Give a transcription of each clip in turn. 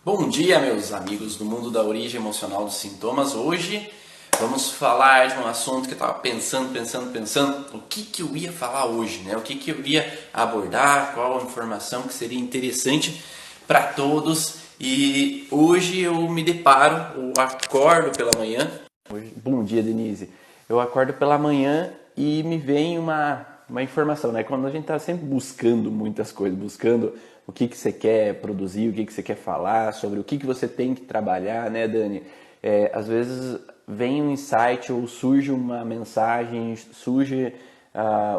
Bom dia, meus amigos do mundo da origem emocional dos sintomas. Hoje vamos falar de um assunto que eu estava pensando, o que eu ia falar hoje, né? O que eu ia abordar, qual a informação que seria interessante para todos. E hoje eu me deparo, eu acordo pela manhã. Bom dia, Denise. Eu acordo pela manhã e me vem uma informação, né? Quando a gente está sempre buscando muitas coisas, buscando o que você quer produzir, o que você quer falar, sobre o que você tem que trabalhar, né, Dani? Às vezes vem um insight ou surge uma mensagem, surge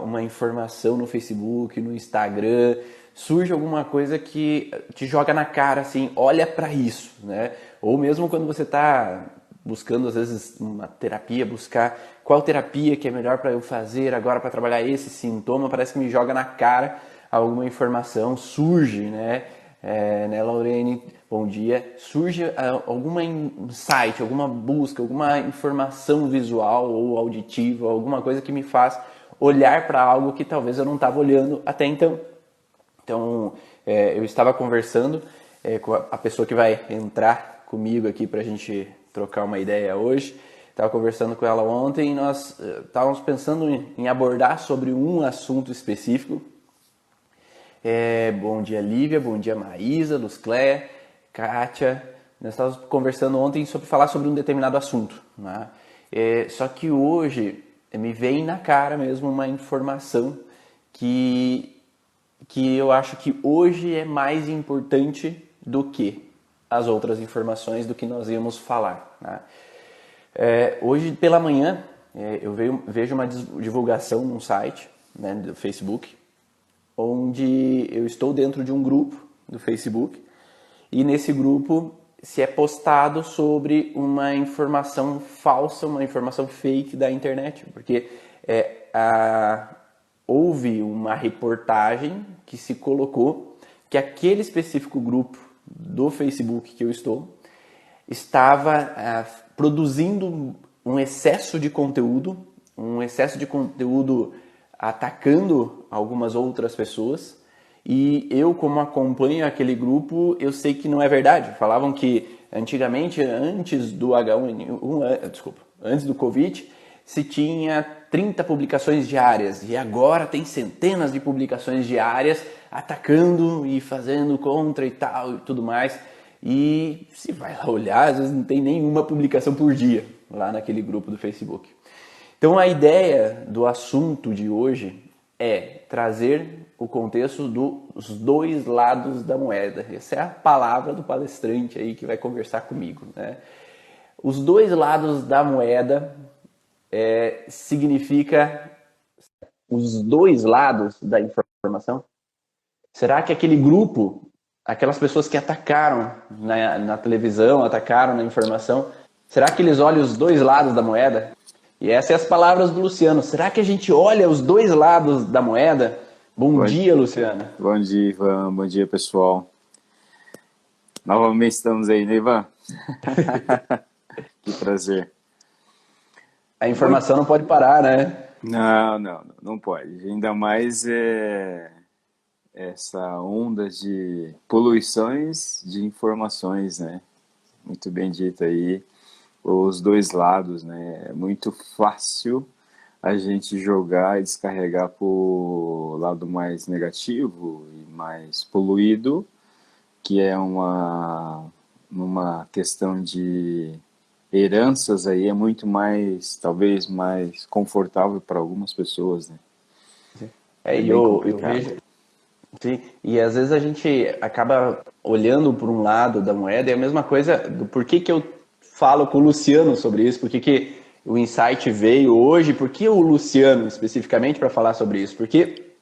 uma informação no Facebook, no Instagram, surge alguma coisa que te joga na cara, assim, olha para isso, né? Ou mesmo quando você está buscando, às vezes, uma terapia, buscar qual terapia que é melhor para eu fazer agora para trabalhar esse sintoma, parece que me joga na cara alguma informação, surge, né, Laurene, bom dia, surge alguma insight, alguma busca, alguma informação visual ou auditiva, alguma coisa que me faz olhar para algo que talvez eu não estava olhando até então. Então, eu estava conversando com a pessoa que vai entrar comigo aqui para a gente trocar uma ideia hoje. Estava conversando com ela ontem e nós estávamos pensando em abordar sobre um assunto específico. Bom dia, Lívia, bom dia, Maísa, Luzcléia, Kátia. Nós estávamos conversando ontem sobre falar sobre um determinado assunto, né? Só que hoje me vem na cara mesmo uma informação que eu acho que hoje é mais importante do que as outras informações do que nós íamos falar, né? Hoje pela manhã eu vejo uma divulgação num site, né, do Facebook, onde eu estou dentro de um grupo do Facebook e nesse grupo se é postado sobre uma informação falsa, uma informação fake da internet, porque houve uma reportagem que se colocou que aquele específico grupo do Facebook que eu estou estava produzindo um excesso de conteúdo atacando algumas outras pessoas, e eu, como acompanho aquele grupo, eu sei que não é verdade. Falavam que antigamente, antes do antes do Covid, se tinha 30 publicações diárias, e agora tem centenas de publicações diárias atacando e fazendo contra e tal e tudo mais. E se vai lá olhar, às vezes não tem nenhuma publicação por dia lá naquele grupo do Facebook. Então a ideia do assunto de hoje é trazer o contexto dos dois lados da moeda. Essa é a palavra do palestrante aí que vai conversar comigo, né? Os dois lados da moeda significa os dois lados da informação. Será que aquele grupo, aquelas pessoas que atacaram na televisão, atacaram na informação, será que eles olham os dois lados da moeda? E essas são as palavras do Luciano. Será que a gente olha os dois lados da moeda? Bom dia, Luciano. Bom dia, Ivan. Bom dia, pessoal. Novamente estamos aí, né, Ivan? Que prazer. A informação não pode parar, né? Não pode. Ainda mais essa onda de poluições de informações, né? Muito bem dito aí. Os dois lados, né? É muito fácil a gente jogar e descarregar para o lado mais negativo e mais poluído, que é uma questão de heranças aí, é muito mais, talvez, mais confortável para algumas pessoas, né? Eu vejo. Sim, e às vezes a gente acaba olhando por um lado da moeda, e a mesma coisa do porquê que eu falo com o Luciano sobre isso, por que o insight veio hoje, por que o Luciano especificamente para falar sobre isso? Porque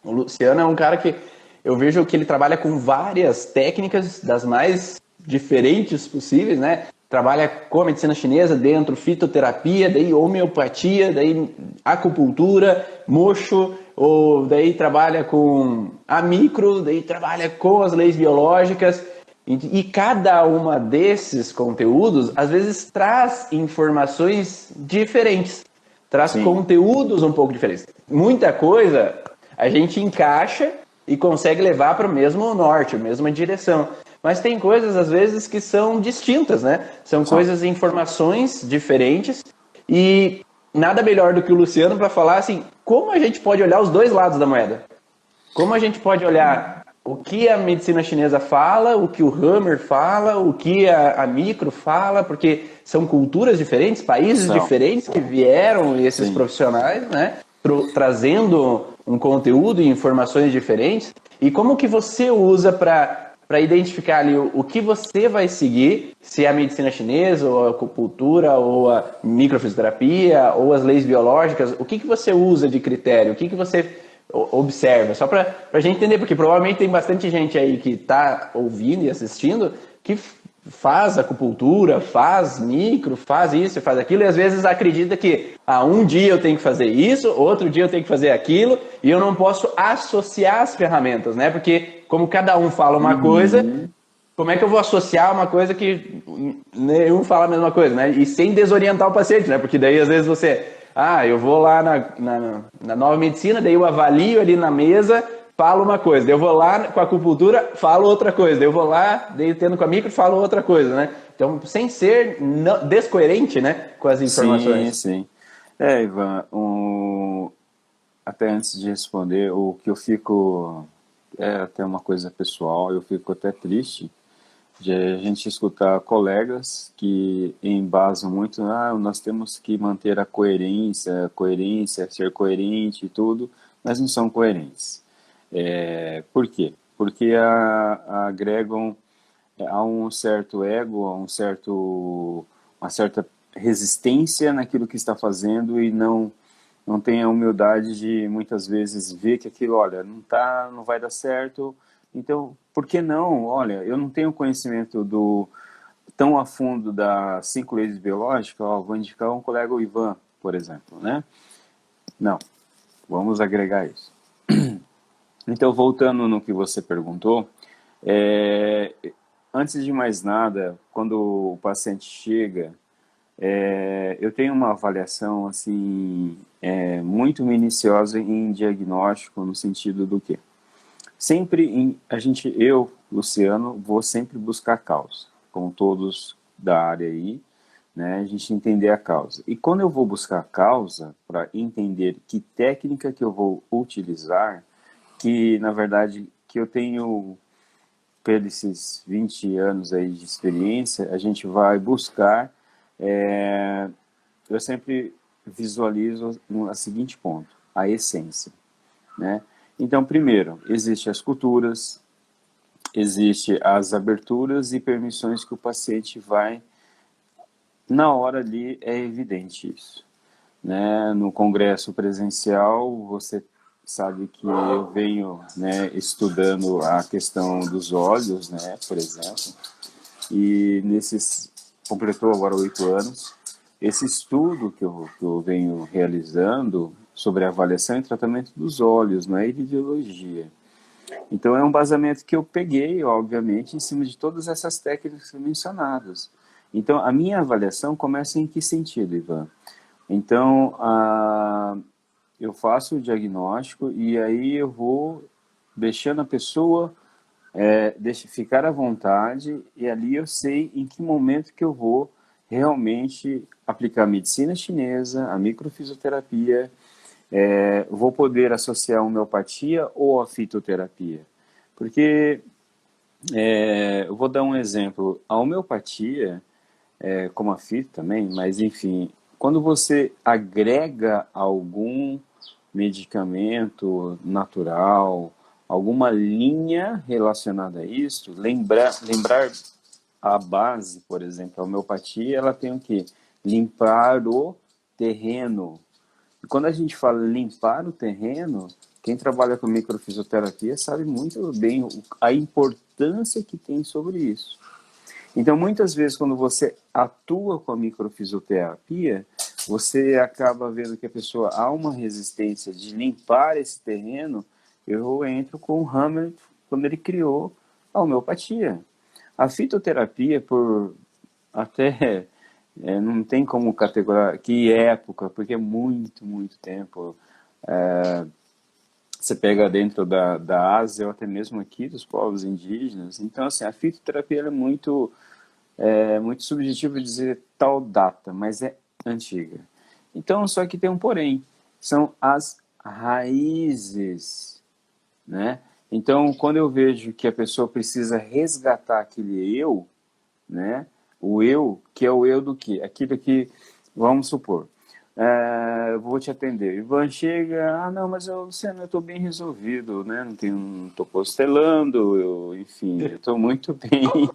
o Luciano é um cara que eu vejo que ele trabalha com várias técnicas das mais diferentes possíveis, né? Trabalha com a medicina chinesa dentro, fitoterapia, daí homeopatia, daí acupuntura, mocho, ou daí trabalha com a micro, daí trabalha com as leis biológicas. E cada uma desses conteúdos, às vezes, traz informações diferentes, traz conteúdos um pouco diferentes. Muita coisa a gente encaixa e consegue levar para o mesmo norte, a mesma direção. mas tem coisas, às vezes, que são distintas, né? São Só. coisas, informações diferentes, e nada melhor do que o Luciano para falar assim, como a gente pode olhar os dois lados da moeda? Como a gente pode olhar o que a medicina chinesa fala, o que o Hammer fala, o que a Micro fala, porque são culturas diferentes, países São. diferentes que vieram esses Sim. profissionais, né, trazendo um conteúdo e informações diferentes. E como que você usa para identificar ali o que você vai seguir, se é a medicina chinesa, ou a acupuntura, ou a microfisioterapia, ou as leis biológicas, o que você usa de critério, o que você observa, só para a gente entender, porque provavelmente tem bastante gente aí que está ouvindo e assistindo que faz acupuntura, faz micro, faz isso, faz aquilo, e às vezes acredita que um dia eu tenho que fazer isso, outro dia eu tenho que fazer aquilo, e eu não posso associar as ferramentas, né? Porque como cada um fala uma coisa, Uhum. como é que eu vou associar uma coisa que nenhum fala a mesma coisa, né? E sem desorientar o paciente, né? Porque daí às vezes você, eu vou lá na nova medicina, daí eu avalio ali na mesa, falo uma coisa, daí eu vou lá com a acupuntura, falo outra coisa, daí eu vou lá, daí tendo com a micro, falo outra coisa, né? Então, sem ser descoerente, né, com as Sim, informações. sim. Ivan, até antes de responder, o que eu fico, é até uma coisa pessoal, eu fico até triste de a gente escutar colegas que embasam muito, nós temos que manter a coerência, ser coerente e tudo, mas não são coerentes. Por quê? Porque agregam a um certo ego, uma certa resistência naquilo que está fazendo e não tem a humildade de muitas vezes ver que aquilo, olha, não vai dar certo. Então, por que não? Olha, eu não tenho conhecimento tão a fundo das 5 leis biológicas, vou indicar um colega, o Ivan, por exemplo, né? Não, vamos agregar isso. Então, voltando no que você perguntou, é, antes de mais nada, quando o paciente chega, eu tenho uma avaliação assim muito minuciosa em diagnóstico no sentido do quê? Eu, Luciano, vou sempre buscar a causa, como todos da área aí, né? A gente entender a causa. E quando eu vou buscar a causa para entender que técnica que eu vou utilizar, que na verdade que eu tenho por esses 20 anos aí de experiência, a gente vai buscar, eu sempre visualizo no seguinte ponto, a essência, né? Então, primeiro, existem as culturas, existe as aberturas e permissões que o paciente vai, na hora ali é evidente isso, né? No congresso presencial, você sabe que eu venho, né, estudando a questão dos olhos, né, por exemplo, e completou agora 8 anos. Esse estudo que eu venho realizando sobre avaliação e tratamento dos olhos, não é iridologia. Então é um basamento que eu peguei, obviamente, em cima de todas essas técnicas mencionadas. Então a minha avaliação começa em que sentido, Ivan? Então eu faço o diagnóstico e aí eu vou deixando a pessoa ficar à vontade e ali eu sei em que momento que eu vou realmente aplicar a medicina chinesa, a microfisioterapia, vou poder associar a homeopatia ou a fitoterapia. Porque, eu vou dar um exemplo, a homeopatia, como a fito também, mas enfim, quando você agrega algum medicamento natural, alguma linha relacionada a isso, lembrar a base, por exemplo, a homeopatia, ela tem o quê? Limpar o terreno. E quando a gente fala limpar o terreno, quem trabalha com microfisioterapia sabe muito bem a importância que tem sobre isso. Então, muitas vezes, quando você atua com a microfisioterapia, você acaba vendo que a pessoa há uma resistência de limpar esse terreno. Eu entro com o Hammer quando ele criou a homeopatia. A fitoterapia, por até não tem como categorizar que época, porque é muito, muito tempo. Você pega dentro da Ásia ou até mesmo aqui dos povos indígenas. Então, assim, a fitoterapia ela é muito subjetivo dizer tal data, mas é antiga. Então, só que tem um porém, são as raízes, né? Então, quando eu vejo que a pessoa precisa resgatar aquele eu, né? O eu, que é o eu do quê? Aquilo que, vamos supor, eu vou te atender. Ivan chega, não, mas Luciano, eu estou bem resolvido, né? Não estou postelando, enfim, eu estou muito bem,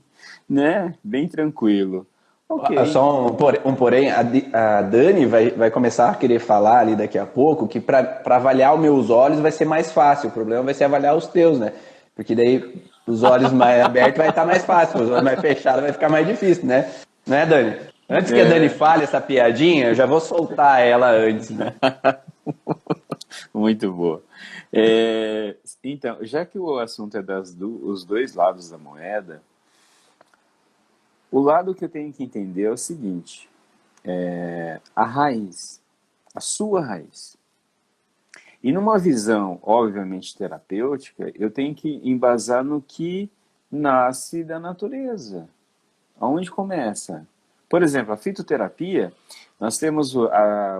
né? Bem tranquilo. Ok. Só um porém, a Dani vai começar a querer falar ali daqui a pouco que para avaliar os meus olhos vai ser mais fácil, o problema vai ser avaliar os teus, né? Porque daí os olhos mais abertos vai estar mais fácil, os olhos mais fechados vai ficar mais difícil, né? Não é, Dani? Antes que a Dani fale essa piadinha, eu já vou soltar ela antes, né? Muito boa. Então, já que o assunto é os dois lados da moeda, o lado que eu tenho que entender é o seguinte: a raiz, a sua raiz. E numa visão, obviamente, terapêutica, eu tenho que embasar no que nasce da natureza. Aonde começa? Por exemplo, a fitoterapia, nós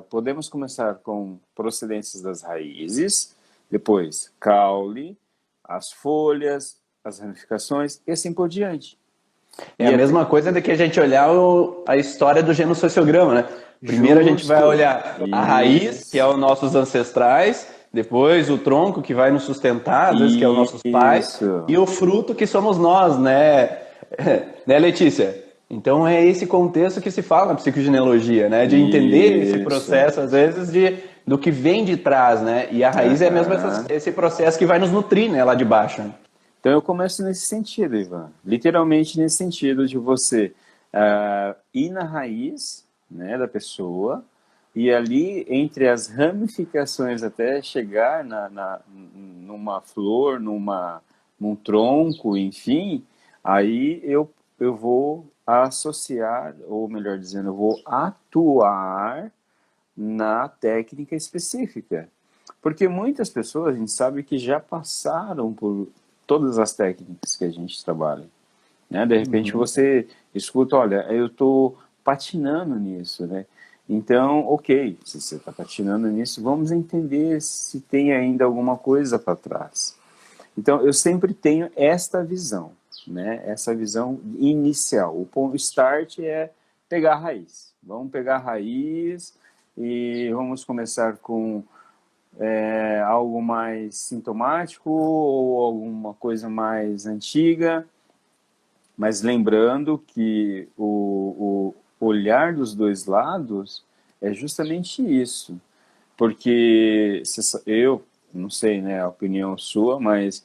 podemos começar com procedências das raízes, depois caule, as folhas, as ramificações e assim por diante. É a mesma coisa do que a gente olhar a história do genossociograma, né? Primeiro a gente vai olhar a raiz, que é os nossos ancestrais, depois o tronco, que vai nos sustentar, às vezes que é os nossos pais, e o fruto, que somos nós, né? Né, Letícia? Então é esse contexto que se fala na psicogenealogia, né? De entender esse processo, às vezes, do que vem de trás, né? E a raiz é mesmo esse processo que vai nos nutrir, né? Lá de baixo. Então eu começo nesse sentido, Ivan. Literalmente nesse sentido de você ir na raiz, né, da pessoa e ali entre as ramificações até chegar numa flor, num tronco, enfim, aí eu vou associar, ou melhor dizendo, eu vou atuar na técnica específica. Porque muitas pessoas, a gente sabe que já passaram por todas as técnicas que a gente trabalha, né? De repente você escuta, olha, eu estou patinando nisso, né? Então, ok, se você está patinando nisso, vamos entender se tem ainda alguma coisa para trás. Então, eu sempre tenho esta visão, né? Essa visão inicial. O ponto start é pegar a raiz. Vamos pegar a raiz e vamos começar com algo mais sintomático ou alguma coisa mais antiga, mas lembrando que o olhar dos dois lados é justamente isso, porque eu não sei, né, a opinião sua, mas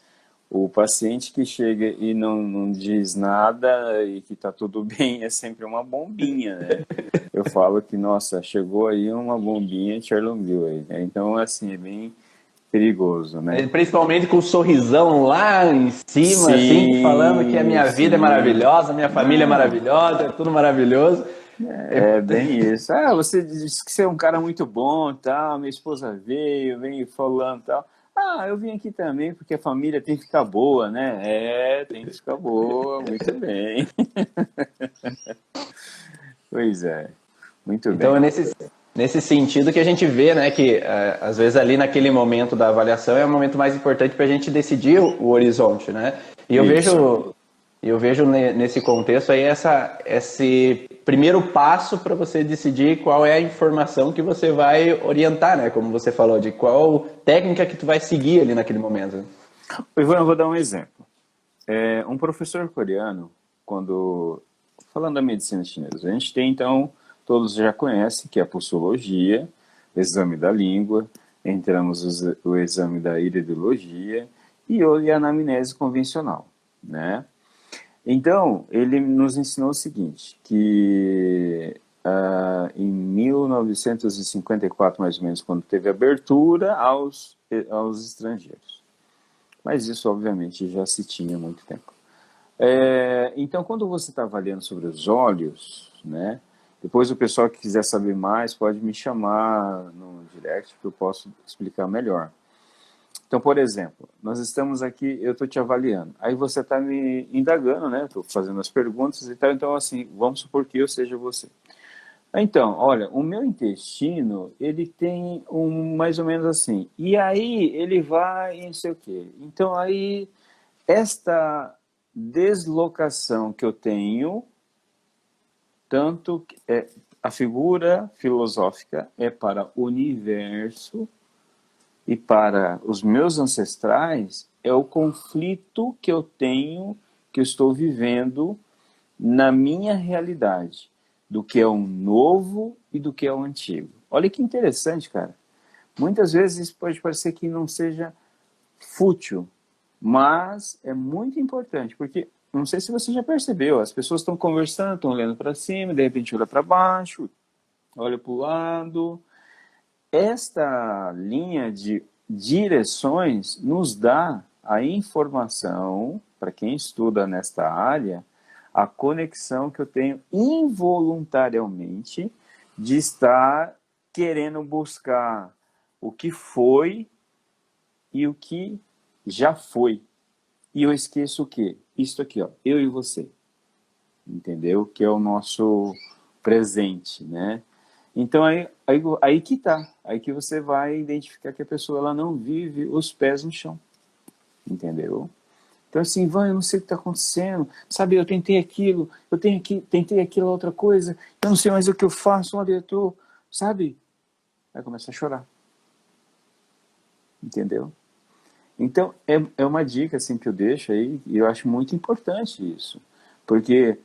o paciente que chega e não diz nada e que está tudo bem é sempre uma bombinha, né? Eu falo que, nossa, chegou aí uma bombinha Chernobyl aí, né? Então, assim, é bem perigoso, né? Principalmente com o sorrisão lá em cima, Sim, assim, falando que a minha vida é sim. maravilhosa, a minha família é maravilhosa, é tudo maravilhoso. É bem isso. Você disse que você é um cara muito bom, tal. Minha esposa veio falando tal. Eu vim aqui também porque a família tem que ficar boa, né? Tem que ficar boa, muito bem. Pois é, muito Então é bem. nesse sentido que a gente vê, né, que às vezes ali naquele momento da avaliação é o momento mais importante para a gente decidir o horizonte, né? E eu vejo nesse contexto aí esse primeiro passo para você decidir qual é a informação que você vai orientar, né? Como você falou, de qual técnica que tu vai seguir ali naquele momento. Ivan, eu vou dar um exemplo. Um professor coreano, falando da medicina chinesa, a gente tem então, todos já conhecem, que é a postologia, o exame da língua, entramos o exame da iridologia e a anamnese convencional, né? Então, ele nos ensinou o seguinte, que em 1954, mais ou menos, quando teve abertura aos estrangeiros. Mas isso, obviamente, já se tinha há muito tempo. Então, quando você está avaliando sobre os olhos, né, depois o pessoal que quiser saber mais pode me chamar no direct que eu posso explicar melhor. Então, por exemplo, nós estamos aqui, eu estou te avaliando, aí você está me indagando, né? Estou fazendo as perguntas e tal, então assim, vamos supor que eu seja você. Então, olha, o meu intestino, ele tem mais ou menos assim, e aí ele vai e não sei o quê. Então aí, esta deslocação que eu tenho, tanto a figura filosófica é para o universo e para os meus ancestrais, é o conflito que eu tenho, que eu estou vivendo na minha realidade, do que é o novo e do que é o antigo. Olha que interessante, cara. Muitas vezes isso pode parecer que não seja fútil, mas é muito importante, porque não sei se você já percebeu, as pessoas estão conversando, estão olhando para cima, de repente olha para baixo, olha para o lado. Esta linha de direções nos dá a informação, para quem estuda nesta área, a conexão que eu tenho involuntariamente de estar querendo buscar o que foi e o que já foi. E eu esqueço o quê? Isso aqui, ó, eu e você. Entendeu? Que é o nosso presente, né? Então aí que tá. Aí que você vai identificar que a pessoa ela não vive os pés no chão. Entendeu? Então assim, Ivan, eu não sei o que está acontecendo, sabe, eu tentei aquilo, tentei aquela outra coisa, eu não sei mais o que eu faço, olha, eu tô, sabe? Aí começa a chorar. Entendeu? Então, é uma dica assim, que eu deixo aí, e eu acho muito importante isso, porque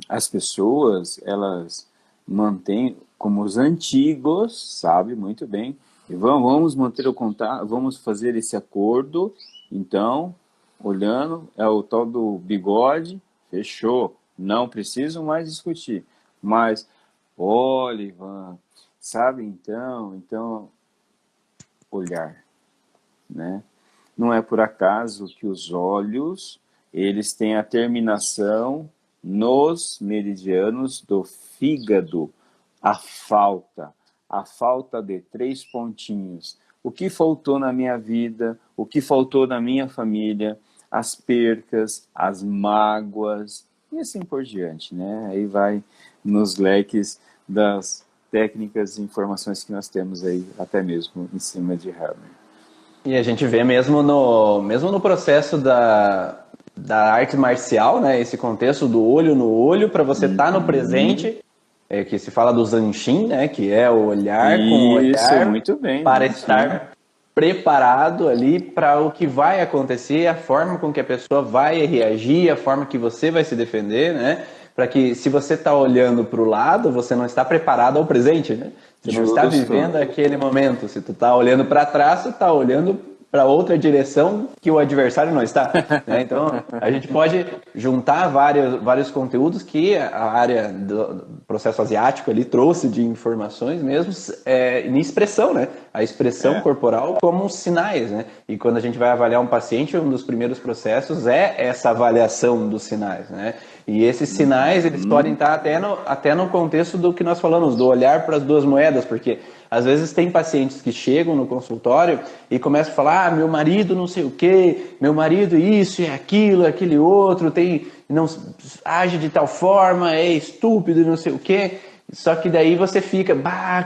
as pessoas, elas mantêm, como os antigos, sabe, muito bem, e vamos manter o contato, vamos fazer esse acordo, então, olhando, é o tal do bigode, fechou, não preciso mais discutir, mas, olha, Ivan, sabe, então, olhar, né? Não é por acaso que os olhos, eles têm a terminação nos meridianos do fígado, a falta de 3 pontinhos. O que faltou na minha vida, o que faltou na minha família, as percas, as mágoas, e assim por diante, né? Aí vai nos leques das técnicas e informações que nós temos aí, até mesmo em cima de Herman. E a gente vê mesmo no processo da arte marcial, né? Esse contexto do olho no olho, para você estar no presente, que se fala do Zanshin, né? Que é o olhar com o olhar muito bem, para estar preparado ali para o que vai acontecer, a forma com que a pessoa vai reagir, a forma que você vai se defender, né? Para que, se você está olhando para o lado, você não está preparado ao presente, né? Você não está vivendo aquele momento. Se tu está olhando para trás, tu está olhando para outra direção que o adversário não está, né? Então, a gente pode juntar vários conteúdos que a área do processo asiático ali trouxe de informações mesmo em expressão, né? A expressão corporal como sinais, né? E quando a gente vai avaliar um paciente, um dos primeiros processos é essa avaliação dos sinais, né? E esses sinais, eles podem estar até no contexto do que nós falamos, do olhar para as duas moedas, porque às vezes tem pacientes que chegam no consultório e começam a falar, meu marido não sei o quê, meu marido isso e aquilo, aquele outro, não age de tal forma, é estúpido e não sei o quê. Só que daí você fica,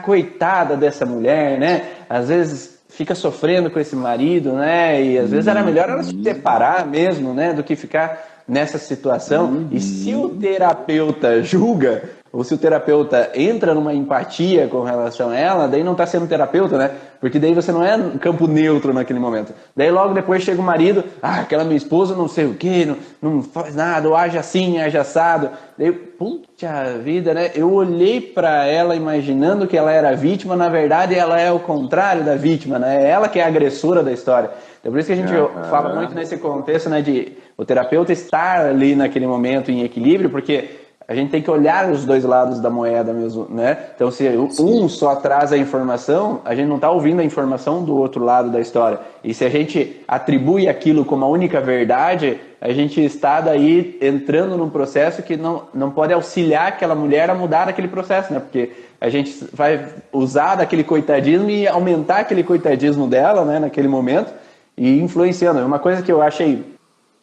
coitada dessa mulher, né? Às vezes fica sofrendo com esse marido, né? E às vezes era melhor ela se separar mesmo, né? Do que ficar nessa situação. E se o terapeuta julga, ou se o terapeuta entra numa empatia com relação a ela, daí não está sendo terapeuta, né? Porque daí você não é campo neutro naquele momento. Daí logo depois chega o marido, aquela minha esposa não sei o quê, não faz nada, ou age assim, age assado. Daí, puta vida, né? Eu olhei para ela imaginando que ela era vítima, na verdade ela é o contrário da vítima, né? É ela que é a agressora da história. Então por isso que a gente fala muito nesse contexto, né, de o terapeuta estar ali naquele momento em equilíbrio, porque a gente tem que olhar os dois lados da moeda mesmo, né? Então, se um só traz a informação, a gente não está ouvindo a informação do outro lado da história. E se a gente atribui aquilo como a única verdade, a gente está daí entrando num processo que não pode auxiliar aquela mulher a mudar aquele processo, né? Porque a gente vai usar daquele coitadismo e aumentar aquele coitadismo dela, né, naquele momento. e influenciando. Uma coisa que eu achei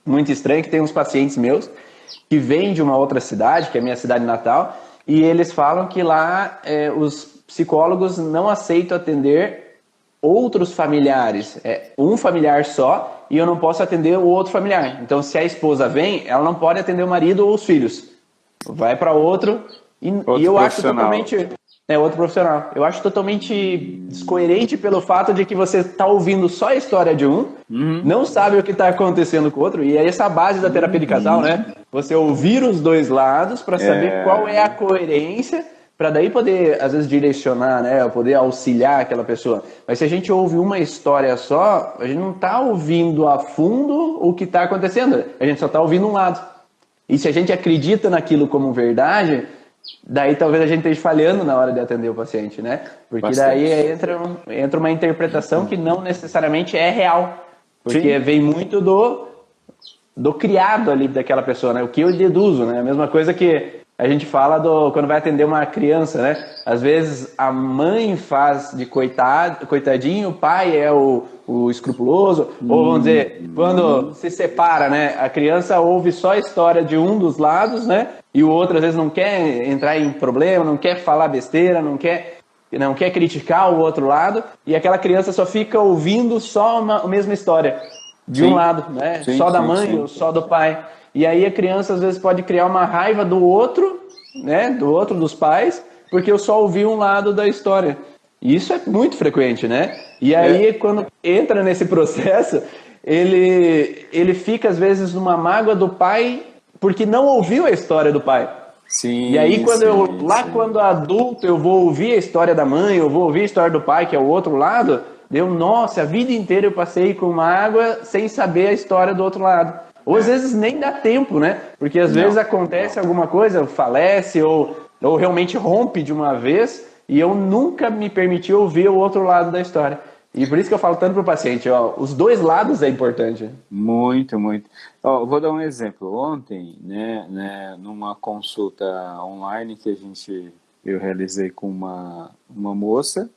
muito estranha, que tem uns pacientes meus que vêm de uma outra cidade, que é a minha cidade natal, e eles falam que lá os psicólogos não aceitam atender outros familiares, um familiar só, e eu não posso atender o outro familiar. Então, se a esposa vem, ela não pode atender o marido ou os filhos. Vai para outro, e eu acho totalmente... outro profissional. Eu acho totalmente descoerente pelo fato de que você está ouvindo só a história de um, não sabe o que está acontecendo com o outro, e é essa a base da terapia de casal, né? Você ouvir os dois lados para saber qual é a coerência, para daí poder, às vezes, direcionar, né? Poder auxiliar aquela pessoa. Mas se a gente ouve uma história só, a gente não está ouvindo a fundo o que está acontecendo, a gente só está ouvindo um lado. E se a gente acredita naquilo como verdade, daí talvez a gente esteja falhando na hora de atender o paciente, né? Porque daí entra uma interpretação que não necessariamente é real. Porque vem muito do criado ali daquela pessoa, né? O que eu deduzo, né? A mesma coisa que a gente fala quando vai atender uma criança, né? Às vezes a mãe faz de coitadinho, o pai é o escrupuloso, ou vamos dizer, quando se separa, né? A criança ouve só a história de um dos lados, né? E o outro às vezes não quer entrar em problema, não quer falar besteira, não quer criticar o outro lado, e aquela criança só fica ouvindo só a mesma história de um lado, né? Só da mãe ou só do pai. E aí a criança às vezes pode criar uma raiva do outro, né? Do outro dos pais, porque eu só ouvi um lado da história. E isso é muito frequente, né? E aí quando entra nesse processo, ele fica às vezes numa mágoa do pai porque não ouviu a história do pai. Sim, e aí quando adulto eu vou ouvir a história da mãe, eu vou ouvir a história do pai, que é o outro lado, nossa, a vida inteira eu passei com mágoa sem saber a história do outro lado. Ou às vezes nem dá tempo, né? Porque às vezes acontece alguma coisa, falece ou realmente rompe de uma vez e eu nunca me permiti ouvir o outro lado da história. E por isso que eu falo tanto para o paciente, os dois lados é importante. Muito, muito. Vou dar um exemplo. Ontem, né, numa consulta online que eu realizei com uma moça,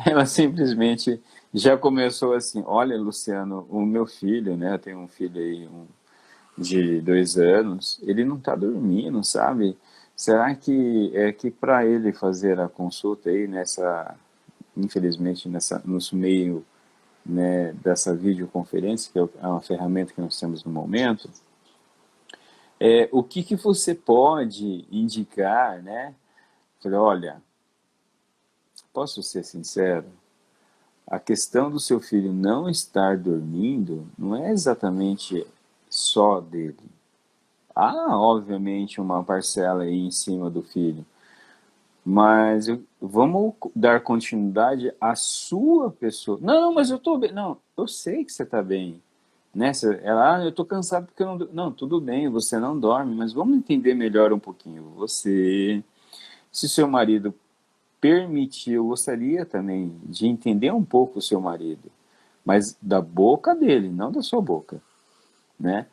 ela simplesmente já começou assim: olha, Luciano, o meu filho, né, eu tenho um filho aí de 2 anos, ele não está dormindo, sabe? Será que para ele fazer a consulta aí infelizmente no meio, né, dessa videoconferência, que é uma ferramenta que nós temos no momento, o que você pode indicar, né? Falei, olha, posso ser sincero? A questão do seu filho não estar dormindo não é exatamente só dele. Há, obviamente, uma parcela aí em cima do filho. Mas vamos dar continuidade à sua pessoa. Não, mas eu estou bem. Não, eu sei que você está bem. Né? Eu estou cansado porque eu não... Não, tudo bem, você não dorme, mas vamos entender melhor um pouquinho. Se seu marido permitir, eu gostaria também de entender um pouco o seu marido, mas da boca dele, não da sua boca, né?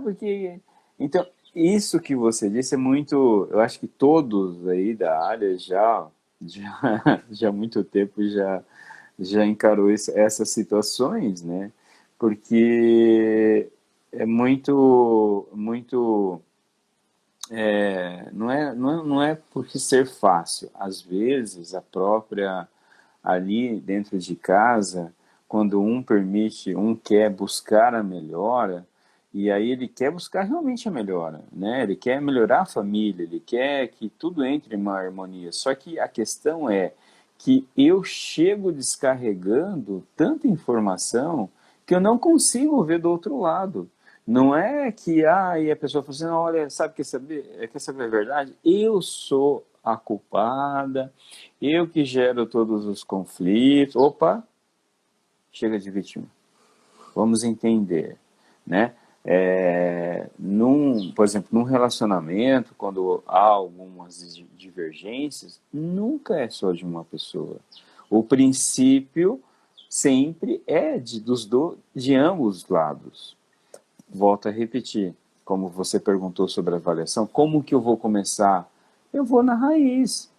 Porque... Então, isso que você disse é muito... Eu acho que todos aí da área já há muito tempo já encarou essas situações, né? Porque é muito... não é porque ser fácil. Às vezes, a própria ali dentro de casa, quando um quer buscar a melhora, e aí ele quer buscar realmente a melhora, né? Ele quer melhorar a família, ele quer que tudo entre em uma harmonia. Só que a questão é que eu chego descarregando tanta informação que eu não consigo ver do outro lado. Não é que e a pessoa fala assim, olha, quer saber a verdade? Eu sou a culpada, eu que gero todos os conflitos. Opa, chega de vítima. Vamos entender, né? Por exemplo, num relacionamento, quando há algumas divergências, nunca é só de uma pessoa. O princípio sempre é de ambos os lados. Volto a repetir, como você perguntou sobre a avaliação, como que eu vou começar? Eu vou na raiz.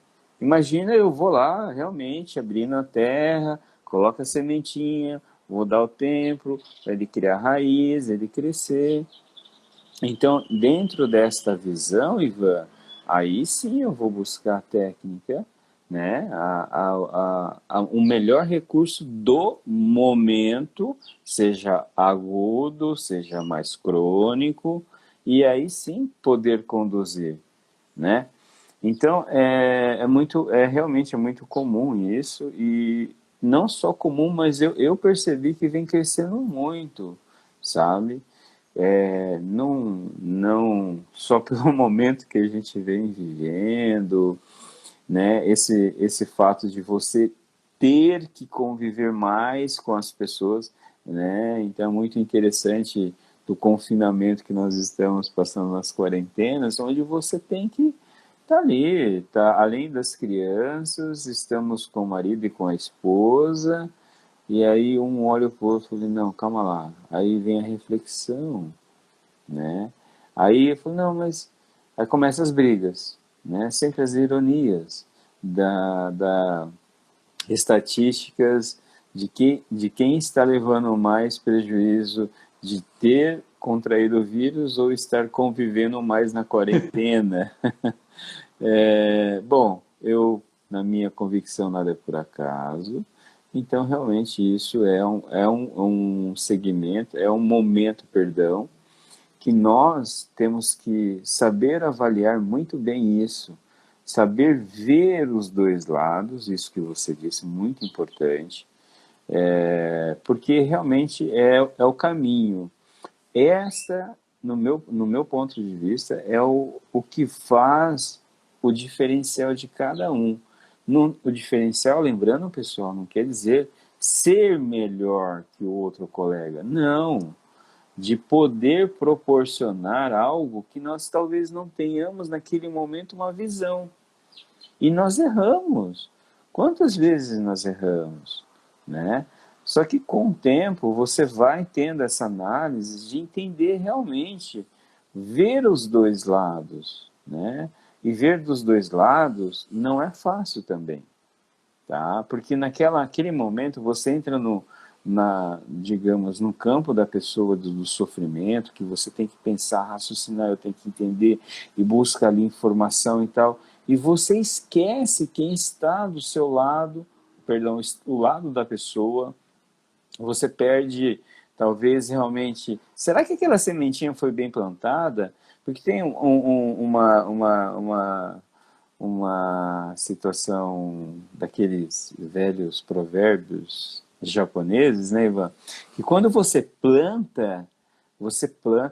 Imagina, eu vou lá, realmente, abrindo a terra, coloco a sementinha, vou dar o tempo para ele criar raiz, ele crescer. Então, dentro desta visão, Ivan, aí sim eu vou buscar a técnica, né? O melhor recurso do momento, seja agudo, seja mais crônico, e aí sim poder conduzir, né? Então, realmente é muito comum isso, e não só comum, mas eu percebi que vem crescendo muito, sabe? Não só pelo momento que a gente vem vivendo, né? Esse fato de você ter que conviver mais com as pessoas, né? Então é muito interessante do confinamento que nós estamos passando nas quarentenas, onde você tem que estar ali, tá? Além das crianças, estamos com o marido e com a esposa, e aí um olha pro outro e fala, não, calma lá. Aí vem a reflexão, né? Aí eu falo, não, mas... Aí começam as brigas, né? Sempre as ironias da estatísticas de quem está levando mais prejuízo de ter contraído o vírus ou estar convivendo mais na quarentena. Bom, na minha convicção, nada é por acaso. Então, realmente, isso é um segmento, é um momento, perdão, que nós temos que saber avaliar muito bem isso, saber ver os dois lados, isso que você disse, muito importante, porque realmente é o caminho. Essa, no meu ponto de vista, é o que faz o diferencial de cada um. O diferencial, lembrando, pessoal, não quer dizer ser melhor que o outro colega. Não. De poder proporcionar algo que nós talvez não tenhamos naquele momento uma visão. E nós erramos. Quantas vezes nós erramos, né? Só que com o tempo você vai tendo essa análise de entender realmente, ver os dois lados, né? E ver dos dois lados não é fácil também, tá? Porque naquele momento você entra digamos, no campo da pessoa do sofrimento, que você tem que pensar, raciocinar, eu tenho que entender e busca ali informação e tal, e você esquece quem está do seu lado, perdão, o lado da pessoa, você perde, talvez realmente, será que aquela sementinha foi bem plantada? Porque tem uma situação daqueles velhos provérbios japoneses, né, Ivan? Que quando você planta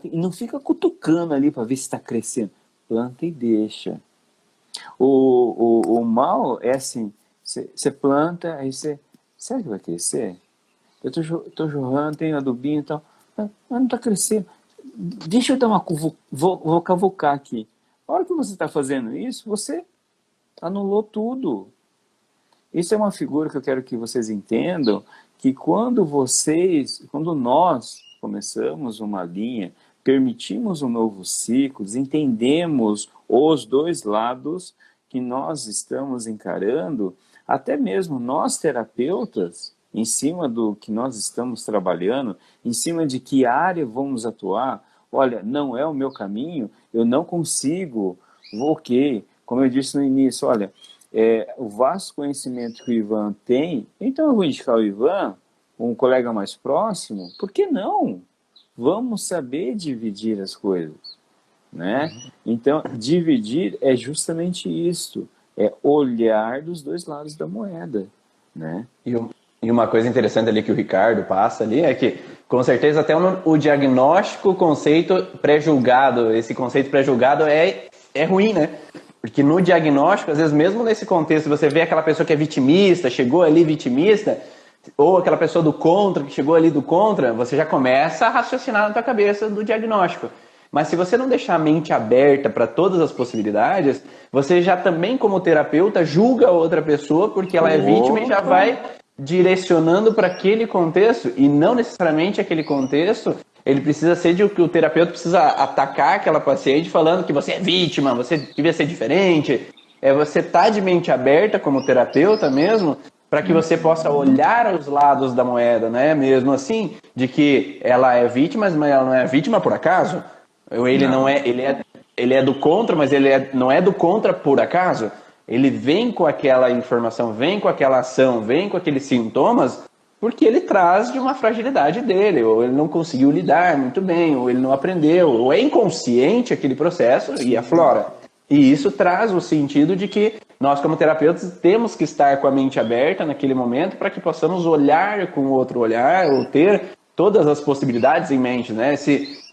e não fica cutucando ali para ver se está crescendo. Planta e deixa. O mal é assim, você planta, aí você... Será que vai crescer? Eu tô jorrando, tem adubinho e tal, mas não está crescendo. Deixa eu dar vou cavucar aqui. A hora que você está fazendo isso, você anulou tudo. Isso é uma figura que eu quero que vocês entendam, que quando nós começamos uma linha, permitimos um novo ciclo, entendemos os dois lados que nós estamos encarando, até mesmo nós terapeutas, em cima do que nós estamos trabalhando, em cima de que área vamos atuar, olha, não é o meu caminho, eu não consigo, ok, como eu disse no início, olha, o vasto conhecimento que o Ivan tem, então eu vou indicar o Ivan, um colega mais próximo, por que não? Vamos saber dividir as coisas, né? Então, dividir é justamente isso, é olhar dos dois lados da moeda, né? E uma coisa interessante ali que o Ricardo passa ali é que, com certeza, até o diagnóstico, o conceito pré-julgado, esse conceito pré-julgado é ruim, né? Porque no diagnóstico, às vezes, mesmo nesse contexto, você vê aquela pessoa que é vitimista, chegou ali vitimista, ou aquela pessoa do contra, que chegou ali do contra, você já começa a raciocinar na tua cabeça do diagnóstico. Mas se você não deixar a mente aberta para todas as possibilidades, você já também, como terapeuta, julga a outra pessoa porque ela é vítima e já vai direcionando para aquele contexto, e não necessariamente aquele contexto, ele precisa ser de que o terapeuta precisa atacar aquela paciente falando que você é vítima, você devia ser diferente. Você tá de mente aberta como terapeuta mesmo para que você possa olhar os lados da moeda, né? Mesmo assim, de que ela é vítima, mas ela não é vítima por acaso. Ele não é, ele é do contra, mas não é do contra por acaso. Ele vem com aquela informação, vem com aquela ação, vem com aqueles sintomas, porque ele traz de uma fragilidade dele, ou ele não conseguiu lidar muito bem, ou ele não aprendeu, ou é inconsciente aquele processo e aflora. E isso traz o sentido de que nós, como terapeutas, temos que estar com a mente aberta naquele momento para que possamos olhar com outro olhar, ou ter todas as possibilidades em mente, né?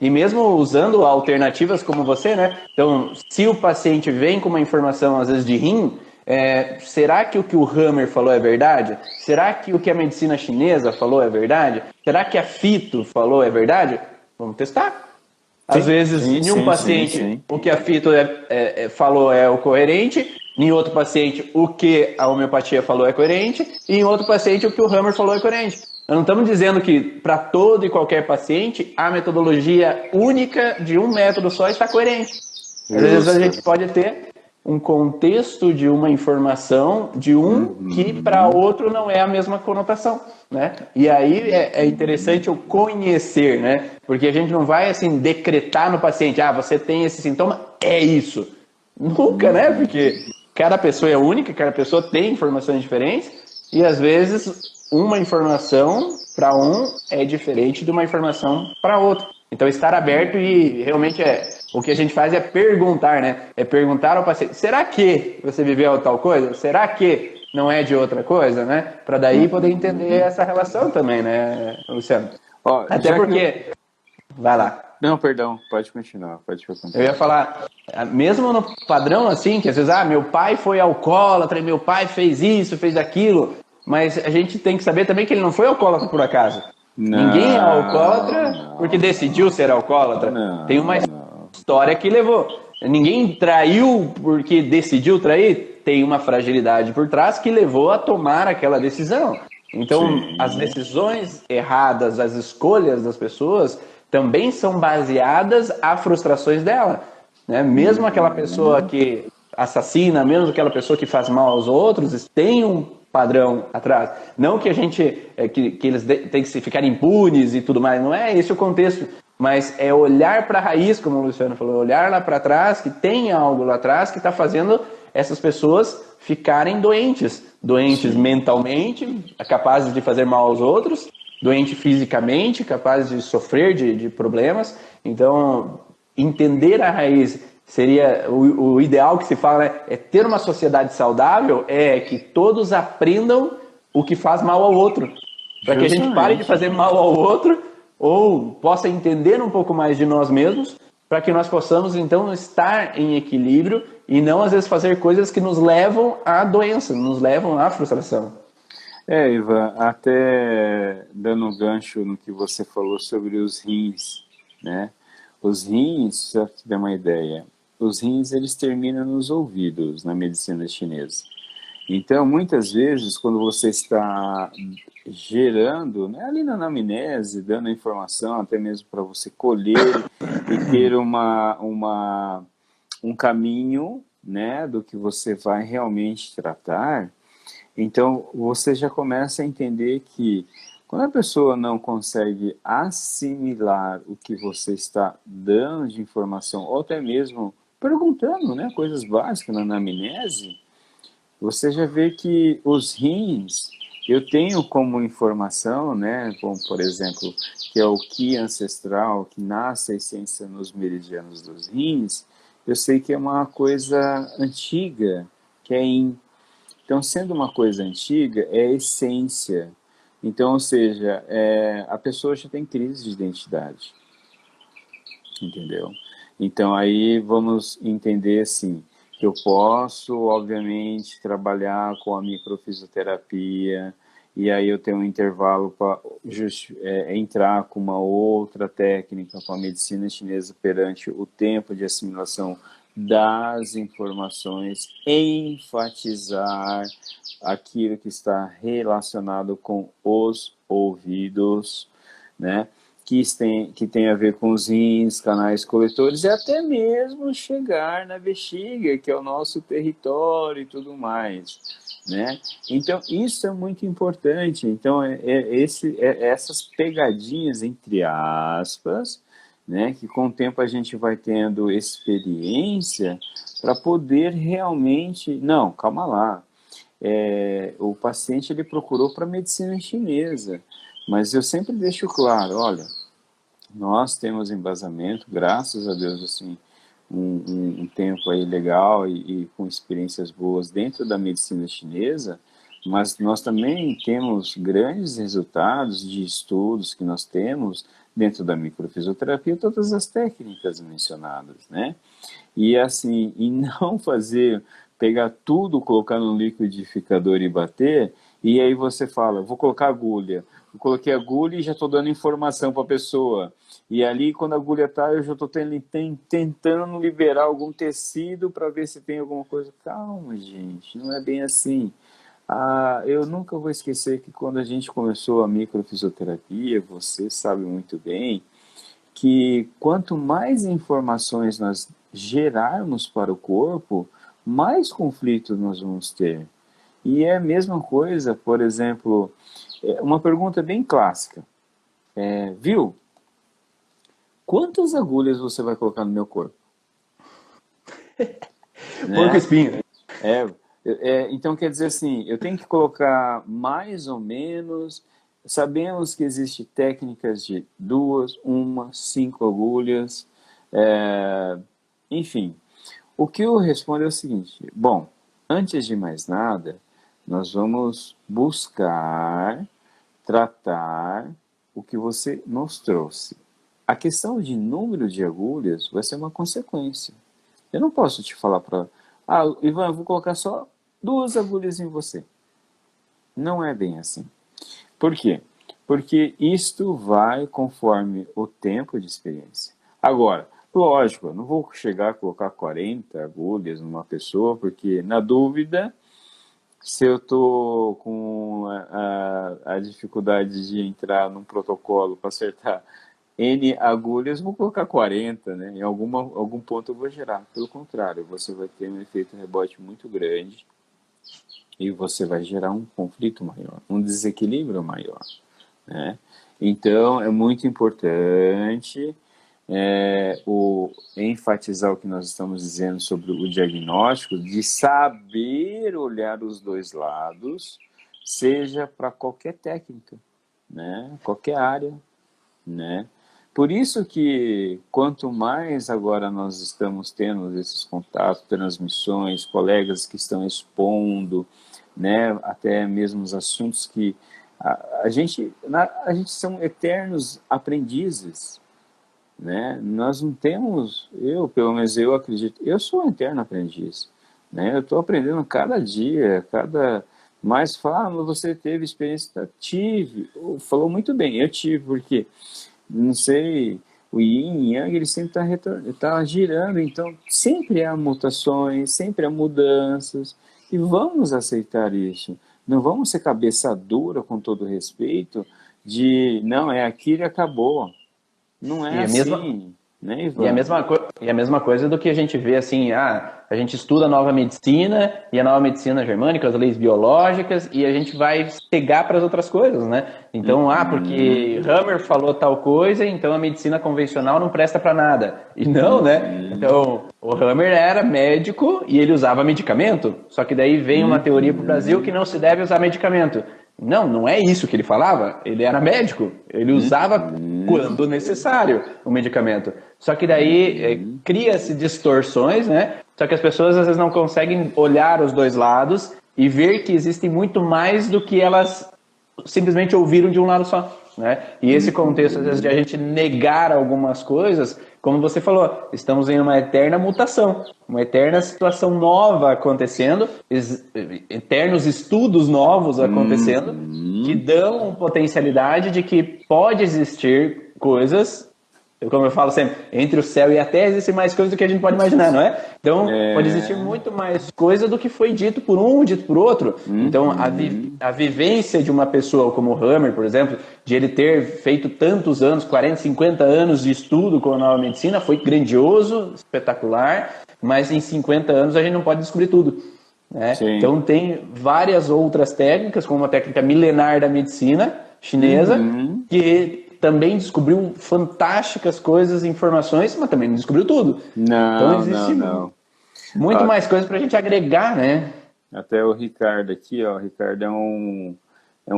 E mesmo usando alternativas como você, né? Então, se o paciente vem com uma informação, às vezes, de rim, será que o Hammer falou é verdade? Será que o que a medicina chinesa falou é verdade? Será que a Fito falou é verdade? Vamos testar. Às vezes, em um paciente, o que a Fito falou é o coerente, em outro paciente, o que a homeopatia falou é coerente, e em outro paciente, o que o Hammer falou é coerente. Nós não estamos dizendo que para todo e qualquer paciente, a metodologia única de um método só está coerente. Às vezes a gente pode ter um contexto de uma informação de um que para outro não é a mesma conotação, né? E aí é interessante o conhecer, né? Porque a gente não vai assim decretar no paciente, você tem esse sintoma, é isso. Nunca, né? Porque cada pessoa é única, cada pessoa tem informações diferentes e às vezes uma informação para um é diferente de uma informação para outro. Então, estar aberto e realmente o que a gente faz é perguntar, né? É perguntar ao paciente, será que você viveu tal coisa? Será que não é de outra coisa, né? Para daí poder entender essa relação também, né, Luciano? Até porque... Vai lá. Não, perdão, pode continuar. Eu ia falar, mesmo no padrão assim, que às vezes, meu pai foi alcoólatra, meu pai fez isso, fez aquilo, mas a gente tem que saber também que ele não foi alcoólatra por acaso. Ninguém é alcoólatra porque decidiu ser alcoólatra. Tem uma história que levou. Ninguém traiu porque decidiu trair. Tem uma fragilidade por trás que levou a tomar aquela decisão. Então, as decisões erradas, as escolhas das pessoas também são baseadas a frustrações dela, né? Mesmo aquela pessoa que assassina, mesmo aquela pessoa que faz mal aos outros, tem um padrão atrás. Não que a gente, que eles têm que ficar impunes e tudo mais, não é esse o contexto, mas é olhar para a raiz, como o Luciano falou, olhar lá para trás, que tem algo lá atrás que está fazendo essas pessoas ficarem doentes mentalmente, capazes de fazer mal aos outros, doentes fisicamente, capazes de sofrer de problemas. Então, entender a raiz seria o ideal que se fala, né? É ter uma sociedade saudável, é que todos aprendam o que faz mal ao outro, para que a gente pare de fazer mal ao outro ou possa entender um pouco mais de nós mesmos, para que nós possamos então estar em equilíbrio e não às vezes fazer coisas que nos levam à doença, nos levam à frustração. Ivan, até dando um gancho no que você falou sobre os rins, né? Os rins, para te dar uma ideia, os rins eles terminam nos ouvidos na medicina chinesa. Então, muitas vezes, quando você está gerando, né, ali na anamnese, dando informação, até mesmo para você colher e ter um caminho, né, do que você vai realmente tratar, então você já começa a entender que quando a pessoa não consegue assimilar o que você está dando de informação, ou até mesmo perguntando, né, coisas básicas na anamnese, você já vê que os rins, eu tenho como informação, né, como por exemplo, que é o Qi ancestral, que nasce a essência nos meridianos dos rins, eu sei que é uma coisa antiga, que é Yin. Então, sendo uma coisa antiga, é a essência. Então, ou seja, a pessoa já tem crise de identidade. Entendeu? Então, aí vamos entender assim, que eu posso, obviamente, trabalhar com a microfisioterapia, e aí eu tenho um intervalo para entrar com uma outra técnica, com a medicina chinesa perante o tempo de assimilação das informações, enfatizar aquilo que está relacionado com os ouvidos, né? que tem a ver com os rins, canais coletores, e até mesmo chegar na bexiga, que é o nosso território e tudo mais, né? Então, isso é muito importante. Então, essas pegadinhas, entre aspas, né, que com o tempo a gente vai tendo experiência para poder realmente... Não, calma lá. O paciente ele procurou para a medicina chinesa, mas eu sempre deixo claro, olha, nós temos embasamento, graças a Deus, assim, um tempo aí legal e com experiências boas dentro da medicina chinesa, mas nós também temos grandes resultados de estudos que nós temos dentro da microfisioterapia, todas as técnicas mencionadas, né? E assim, e não pegar tudo, colocar no liquidificador e bater, e aí você fala, vou colocar agulha. Eu coloquei agulha e já estou dando informação para a pessoa. E ali, quando a agulha está, eu já estou tentando liberar algum tecido para ver se tem alguma coisa. Calma, gente, não é bem assim. Eu nunca vou esquecer que quando a gente começou a microfisioterapia, você sabe muito bem, que quanto mais informações nós gerarmos para o corpo, mais conflitos nós vamos ter. E é a mesma coisa, por exemplo, uma pergunta bem clássica. Viu? Quantas agulhas você vai colocar no meu corpo? Porco espinho. Então quer dizer assim, eu tenho que colocar mais ou menos. Sabemos que existem técnicas de 2, 1, 5 agulhas, enfim. O que eu respondo é o seguinte, bom, antes de mais nada, nós vamos buscar tratar o que você nos trouxe. A questão de número de agulhas vai ser uma consequência. Eu não posso te falar para... Ivan, eu vou colocar só 2 agulhas em você. Não é bem assim. Por quê? Porque isto vai conforme o tempo de experiência. Agora, lógico, eu não vou chegar a colocar 40 agulhas numa pessoa, porque na dúvida, se eu estou com a dificuldade de entrar num protocolo para acertar N agulhas, vou colocar 40, né? Em algum ponto eu vou gerar. Pelo contrário, você vai ter um efeito rebote muito grande e você vai gerar um conflito maior, um desequilíbrio maior, né? Então, é muito importante enfatizar o que nós estamos dizendo sobre o diagnóstico, de saber olhar os dois lados, seja para qualquer técnica, né? Qualquer área, né? Por isso que quanto mais agora nós estamos tendo esses contatos, transmissões, colegas que estão expondo, né, até mesmo os assuntos que a gente são eternos aprendizes, né? Nós não temos, pelo menos eu acredito, eu sou um eterno aprendiz, né? Eu estou aprendendo cada dia, mais fala, mas você teve experiência? Tive. Falou muito bem, eu tive, porque não sei, o yin e yang, ele sempre tá girando, então sempre há mutações, sempre há mudanças, e vamos aceitar isso. Não vamos ser cabeça dura, com todo respeito, de, não, é aquilo e acabou. Não é assim, né, Ivan? E a mesma coisa do que a gente vê assim, a gente estuda a nova medicina, e a nova medicina germânica, as leis biológicas, e a gente vai pegar para as outras coisas, né? Então, porque Hammer falou tal coisa, então a medicina convencional não presta para nada. E não, né? Então, o Hammer era médico e ele usava medicamento, só que daí vem uma teoria para o Brasil que não se deve usar medicamento. Não é isso que ele falava. Ele era médico, ele usava quando necessário o medicamento. Só que daí cria-se distorções, né? Só que as pessoas às vezes não conseguem olhar os dois lados e ver que existem muito mais do que elas simplesmente ouviram de um lado só, né? E esse contexto, às vezes, de a gente negar algumas coisas, como você falou, estamos em uma eterna mutação, uma eterna situação nova acontecendo, eternos estudos novos acontecendo, que dão potencialidade de que pode existir coisas como eu falo sempre, entre o céu e a terra existe mais coisa do que a gente pode imaginar, não é? Então, pode existir muito mais coisa do que foi dito por um, dito por outro. Então, a vivência de uma pessoa como o Hammer, por exemplo, de ele ter feito tantos anos, 40, 50 anos de estudo com a nova medicina, foi grandioso, espetacular, mas em 50 anos a gente não pode descobrir tudo. Né? Então, tem várias outras técnicas, como a técnica milenar da medicina chinesa, que também descobriu fantásticas coisas, informações, mas também não descobriu tudo. Então existe muito mais coisas para a gente agregar, né? Até o Ricardo aqui, ó, o Ricardo é um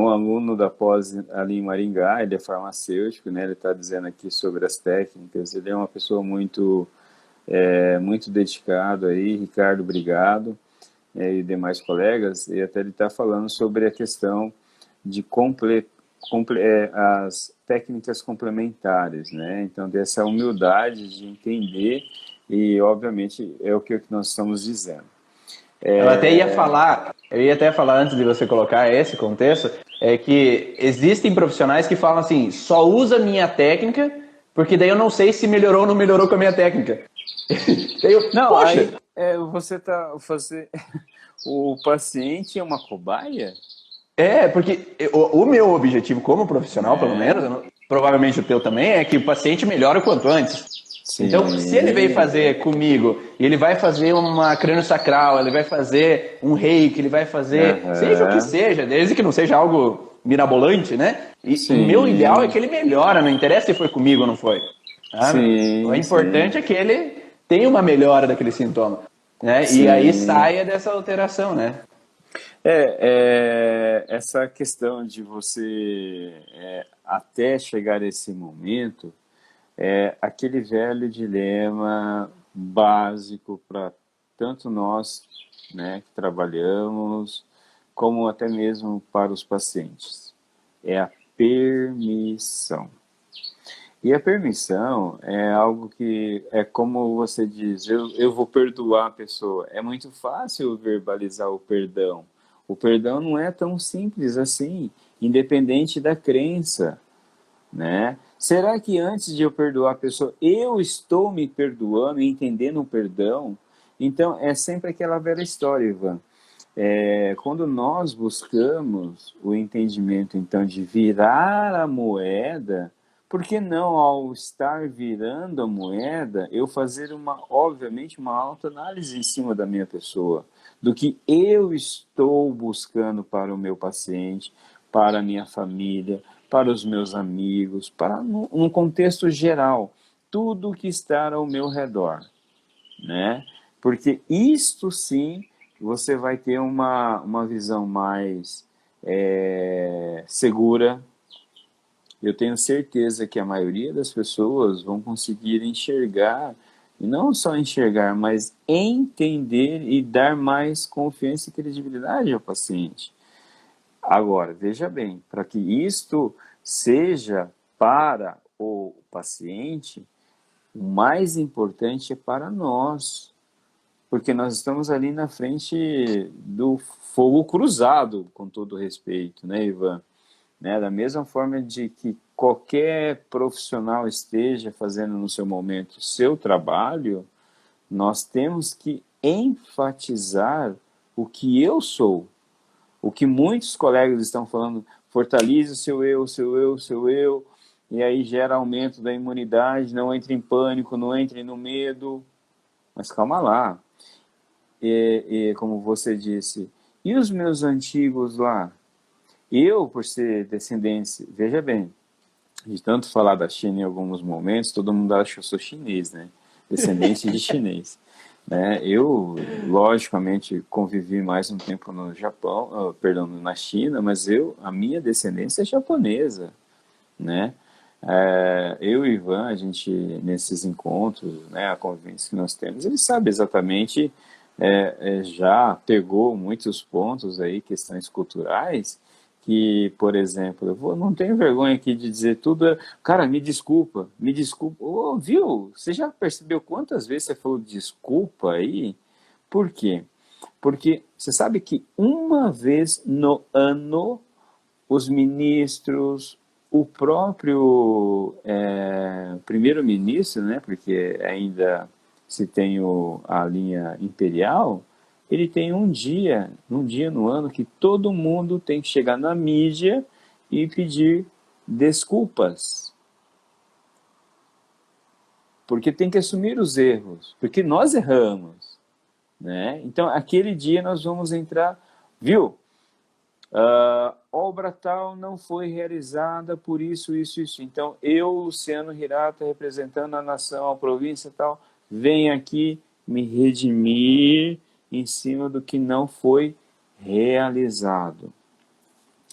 aluno da pós ali em Maringá, ele é farmacêutico, né? Ele está dizendo aqui sobre as técnicas, ele é uma pessoa muito, muito dedicado aí, Ricardo, obrigado, e demais colegas, e até ele está falando sobre a questão de as técnicas complementares, né? Então, dessa humildade de entender e, obviamente, é o que nós estamos dizendo. Eu ia até falar antes de você colocar esse contexto, é que existem profissionais que falam assim, só usa minha técnica, porque daí eu não sei se melhorou ou não melhorou com a minha técnica. Aí você tá fazendo... O paciente é uma cobaia? Porque o meu objetivo como profissional, pelo menos, provavelmente o teu também, é que o paciente melhore o quanto antes. Sim. Então, se ele veio fazer comigo, ele vai fazer uma crânio-sacral, ele vai fazer um reiki, ele vai fazer, seja o que seja, desde que não seja algo mirabolante, né? E o meu ideal é que ele melhora, não interessa se foi comigo ou não foi. O importante é que ele tenha uma melhora daquele sintoma, né? E aí saia dessa alteração, né? Essa questão de você até chegar a esse momento é aquele velho dilema básico para tanto nós, né, que trabalhamos, como até mesmo para os pacientes. É a permissão. E a permissão é algo que é como você diz, eu vou perdoar a pessoa. É muito fácil verbalizar o perdão. O perdão não é tão simples assim, independente da crença, né? Será que antes de eu perdoar a pessoa, eu estou me perdoando e entendendo o perdão? Então, é sempre aquela velha história, Ivan. Quando nós buscamos o entendimento, então, de virar a moeda, por que não, ao estar virando a moeda, eu fazer, obviamente, uma autoanálise em cima da minha pessoa? Do que eu estou buscando para o meu paciente, para a minha família, para os meus amigos, para num contexto geral, tudo que está ao meu redor, né? Porque isto sim, você vai ter uma visão mais segura. Eu tenho certeza que a maioria das pessoas vão conseguir enxergar, e não só enxergar, mas entender e dar mais confiança e credibilidade ao paciente. Agora, veja bem, para que isto seja para o paciente, o mais importante é para nós, porque nós estamos ali na frente do fogo cruzado, com todo respeito, né, Ivan? Né? Da mesma forma de que qualquer profissional esteja fazendo no seu momento o seu trabalho, nós temos que enfatizar o que eu sou. O que muitos colegas estão falando, fortalece o seu eu, seu eu, seu eu, e aí gera aumento da imunidade, não entre em pânico, não entre no medo. Mas calma lá. Como você disse, e os meus antigos lá? Eu, por ser descendente, veja bem, de tanto falar da China em alguns momentos, todo mundo acha que eu sou chinês, né? Descendente de chinês. Né? Eu, logicamente, convivi mais um tempo no Japão, na China, mas a minha descendência é japonesa, né? Eu e Ivan, a gente, nesses encontros, né, a convivência que nós temos, ele sabe exatamente, já pegou muitos pontos aí, questões culturais, que, por exemplo, não tenho vergonha aqui de dizer tudo, cara, me desculpa, viu? Você já percebeu quantas vezes você falou desculpa aí? Por quê? Porque você sabe que uma vez no ano, os ministros, o próprio primeiro-ministro, né, porque ainda se tem a linha imperial, ele tem um dia no ano que todo mundo tem que chegar na mídia e pedir desculpas. Porque tem que assumir os erros, porque nós erramos, né? Então, aquele dia nós vamos entrar, viu? Obra tal não foi realizada por isso. Então, eu, Luciano Hirata, representando a nação, a província tal, venho aqui me redimir em cima do que não foi realizado.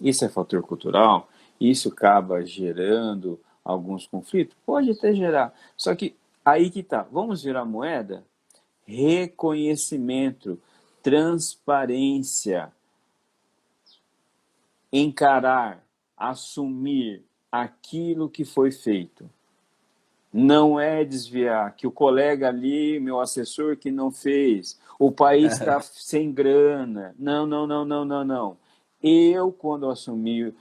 Isso é fator cultural? Isso acaba gerando alguns conflitos? Pode até gerar. Só que aí que tá. Vamos virar moeda? Reconhecimento, transparência, encarar, assumir aquilo que foi feito. Não é desviar, que o colega ali, meu assessor que não fez, o país está sem grana. Não. Eu, quando assumi,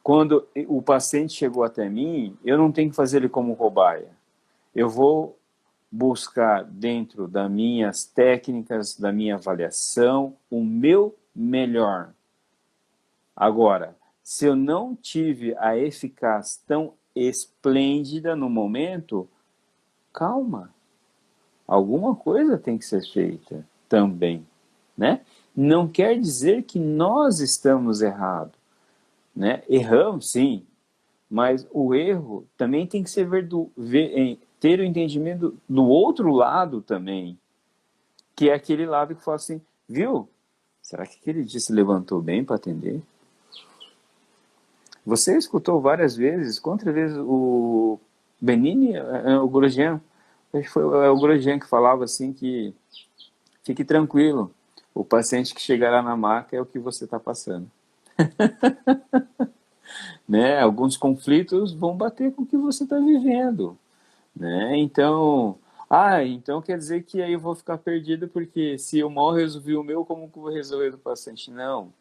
quando o paciente chegou até mim, eu não tenho que fazer ele como cobaia. Eu vou buscar dentro das minhas técnicas, da minha avaliação, o meu melhor. Agora, se eu não tive a eficácia tão esplêndida no momento, calma. Alguma coisa tem que ser feita também, né? Não quer dizer que nós estamos errados, né? Erramos, sim, mas o erro também tem que ser ter o entendimento do outro lado também, que é aquele lado que fala assim, viu? Será que aquele dia se levantou bem para atender? Você escutou várias vezes, quantas vezes o Benini, o Grosjean, acho que foi o Grosjean que falava assim que fique tranquilo, o paciente que chegará na maca é o que você está passando. Né? Alguns conflitos vão bater com o que você está vivendo. Né? Então quer dizer que aí eu vou ficar perdido porque se eu mal resolvi o meu, como que eu vou resolver do paciente? Não.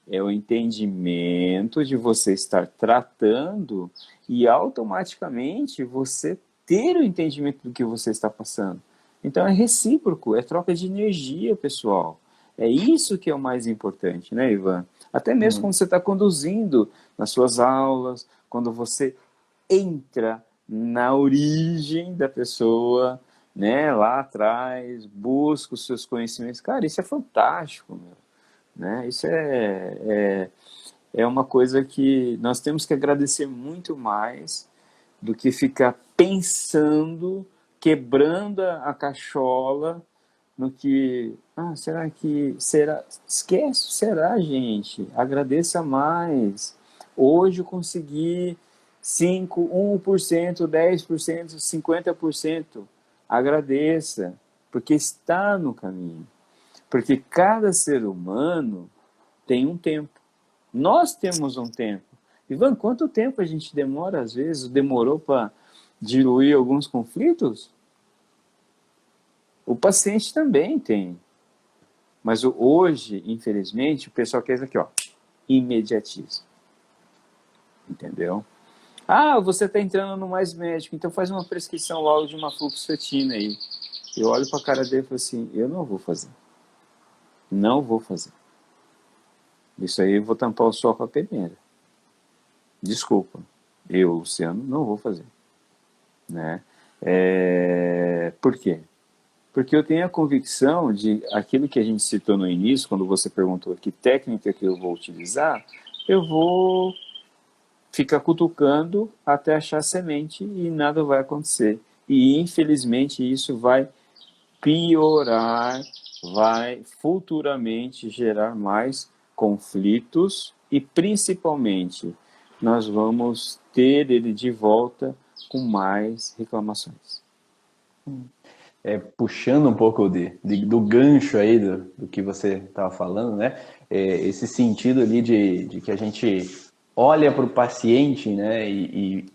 É o entendimento de você estar tratando e automaticamente você ter o entendimento do que você está passando. Então é recíproco, é troca de energia, pessoal. É isso que é o mais importante, né, Ivan? Até mesmo quando você está conduzindo nas suas aulas, quando você entra na origem da pessoa, né, lá atrás, busca os seus conhecimentos. Cara, isso é fantástico, meu. Né? Isso é uma coisa que nós temos que agradecer muito mais do que ficar pensando, quebrando a cachola no que, esquece, será, gente? Agradeça mais. Hoje eu consegui 5, 1%, 10%, 50%. Agradeça, porque está no caminho. Porque cada ser humano tem um tempo. Nós temos um tempo. Ivan, quanto tempo a gente demora, às vezes, demorou para diluir alguns conflitos? O paciente também tem. Mas hoje, infelizmente, o pessoal quer aqui, imediatismo. Entendeu? Você está entrando no Mais Médico, então faz uma prescrição logo de uma fluoxetina aí. Eu olho para a cara dele e falo assim, eu não vou fazer. Não vou fazer. Isso aí eu vou tampar o sol com a peneira. Desculpa. Eu, Luciano, não vou fazer. Né? Por quê? Porque eu tenho a convicção de aquilo que a gente citou no início, quando você perguntou que técnica que eu vou utilizar, eu vou ficar cutucando até achar semente e nada vai acontecer. E, infelizmente, isso vai piorar, vai futuramente gerar mais conflitos e, principalmente, nós vamos ter ele de volta com mais reclamações. Puxando um pouco do gancho aí do que você estava falando, né? Esse sentido ali de que a gente olha para o paciente, né? E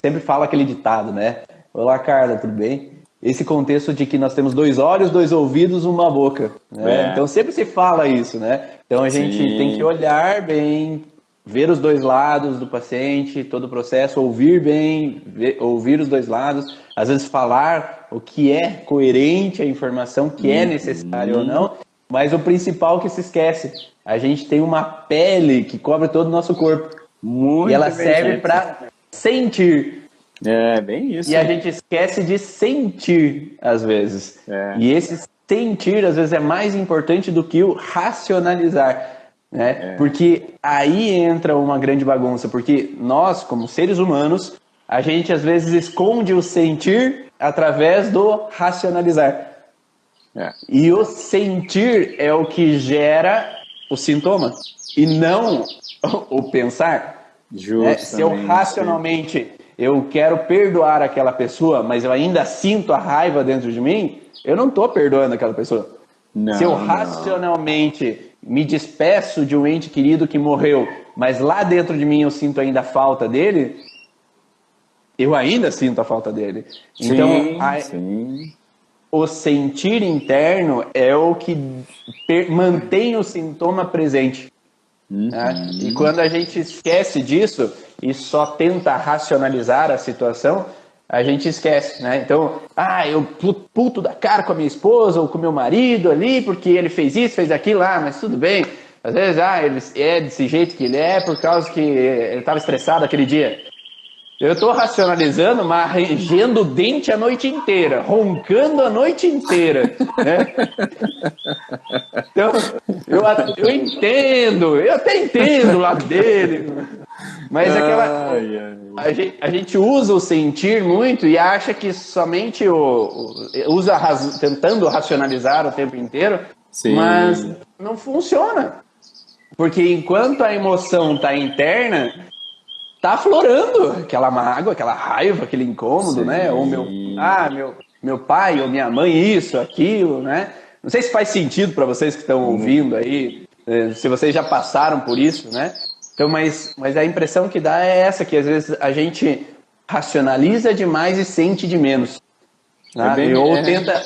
sempre fala aquele ditado, né? Olá, Carla, tudo bem? Esse contexto de que nós temos 2 olhos, 2 ouvidos, uma boca. Né? Então sempre se fala isso, né? Então a gente tem que olhar bem, ver os dois lados do paciente, todo o processo, ouvir bem, ouvir os dois lados, às vezes falar o que é coerente, a informação que é necessária ou não, mas o principal que se esquece, a gente tem uma pele que cobre todo o nosso corpo. Muito e ela bem serve dito. para sentir. É, bem isso. E a gente esquece de sentir, às vezes. E esse sentir, às vezes, é mais importante do que o racionalizar. Né? Porque aí entra uma grande bagunça. Porque nós, como seres humanos, a gente, às vezes, esconde o sentir através do racionalizar. E o sentir é o que gera o sintoma. E não o pensar. Se eu racionalmente eu quero perdoar aquela pessoa, mas eu ainda sinto a raiva dentro de mim, eu não estou perdoando aquela pessoa. Se eu racionalmente me despeço de um ente querido que morreu, mas lá dentro de mim eu sinto ainda a falta dele, eu ainda sinto a falta dele. Então, o sentir interno é o que mantém o sintoma presente. Né? E quando a gente esquece disso e só tenta racionalizar a situação, a gente esquece, né? Então, eu puto da cara com a minha esposa ou com o meu marido ali, porque ele fez isso, fez aquilo lá, mas tudo bem. Às vezes, ele é desse jeito que ele é por causa que ele estava estressado aquele dia. Eu estou racionalizando, mas rangendo o dente a noite inteira, roncando a noite inteira, né? Então, eu entendo, eu até entendo o lado dele, mas a gente usa o sentir muito e acha que somente tentando racionalizar o tempo inteiro, mas não funciona. Porque enquanto a emoção está interna, tá aflorando aquela mágoa, aquela raiva, aquele incômodo, né? Ou meu pai ou minha mãe, isso, aquilo, né? Não sei se faz sentido para vocês que estão ouvindo aí, se vocês já passaram por isso, né? Então, mas a impressão que dá é essa, que às vezes a gente racionaliza demais e sente de menos. Né? Ou tenta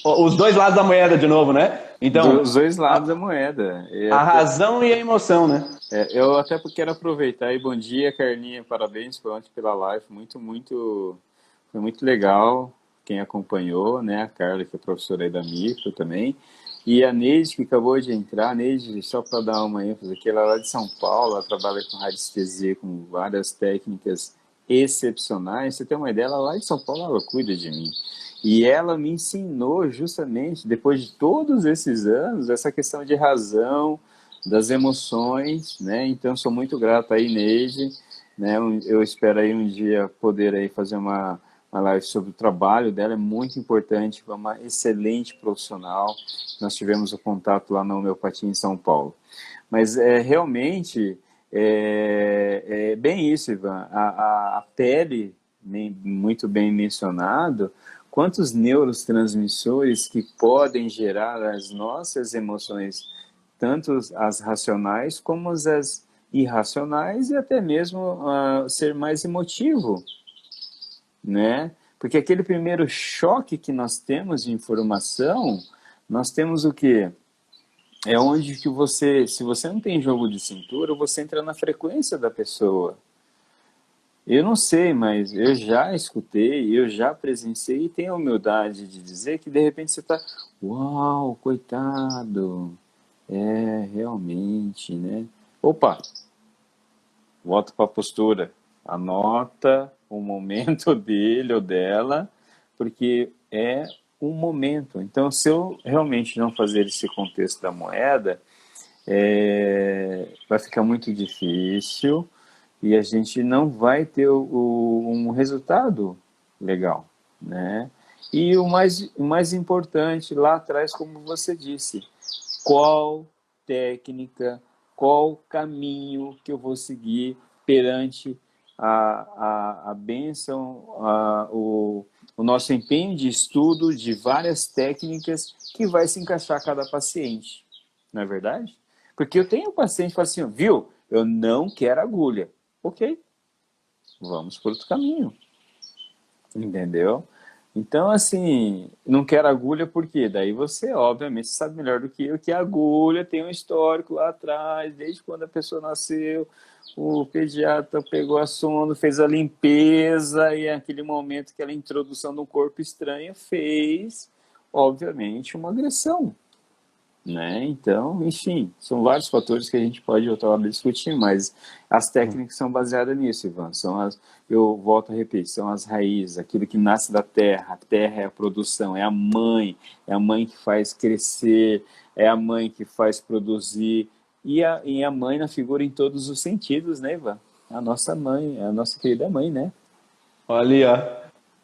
os dois lados da moeda de novo, né? Então, os dois lados da moeda. A razão e a emoção, né? Eu até quero aproveitar e bom dia, Carlinha, parabéns pela live, foi muito legal quem acompanhou, né? A Carla, que é professora aí da Micro também, e a Neide, que acabou de entrar. Neide, só para dar uma ênfase aqui, ela é lá de São Paulo, ela trabalha com radiestesia, com várias técnicas excepcionais. Você tem uma ideia, ela lá de São Paulo, ela cuida de mim. E ela me ensinou justamente, depois de todos esses anos, essa questão de razão, das emoções, né? Então, sou muito grato aí, Neide, né? Eu espero aí um dia poder aí fazer uma live sobre o trabalho dela, é muito importante, é uma excelente profissional. Nós tivemos o contato lá na Homeopatia em São Paulo. Mas realmente é bem isso, Ivan. A pele, muito bem mencionado, quantos neurotransmissores que podem gerar as nossas emoções, tanto as racionais como as irracionais, e até mesmo ser mais emotivo, né? Porque aquele primeiro choque que nós temos de informação, nós temos o quê? É onde que se você não tem jogo de cintura, você entra na frequência da pessoa. Eu não sei, mas eu já escutei, eu já presenciei e tenho a humildade de dizer que de repente você está, uau, coitado, realmente, né? Opa, volta para a postura, anota o momento dele ou dela, porque é um momento. Então, se eu realmente não fazer esse contexto da moeda, vai ficar muito difícil e a gente não vai ter um resultado legal, né? E o mais importante lá atrás, como você disse, qual técnica, qual caminho que eu vou seguir perante a bênção, o nosso empenho de estudo de várias técnicas que vai se encaixar a cada paciente, não é verdade? Porque eu tenho um paciente que fala assim, viu, eu não quero agulha. Ok, vamos por outro caminho, entendeu? Então, assim, não quero agulha porque daí você, obviamente, sabe melhor do que eu que a agulha tem um histórico lá atrás, desde quando a pessoa nasceu, o pediatra pegou a sonda, fez a limpeza e aquele momento, aquela introdução de um corpo estranho fez, obviamente, uma agressão, né? Então, enfim, são vários fatores que a gente pode outra hora discutir, mas as técnicas são baseadas nisso, Ivan. Eu volto a repetir, são as raízes, aquilo que nasce da terra. A terra é a produção, é a mãe que faz crescer, é a mãe que faz produzir, e a mãe na figura em todos os sentidos, né, Ivan? A nossa mãe, a nossa querida mãe, né? Olha ali, ó.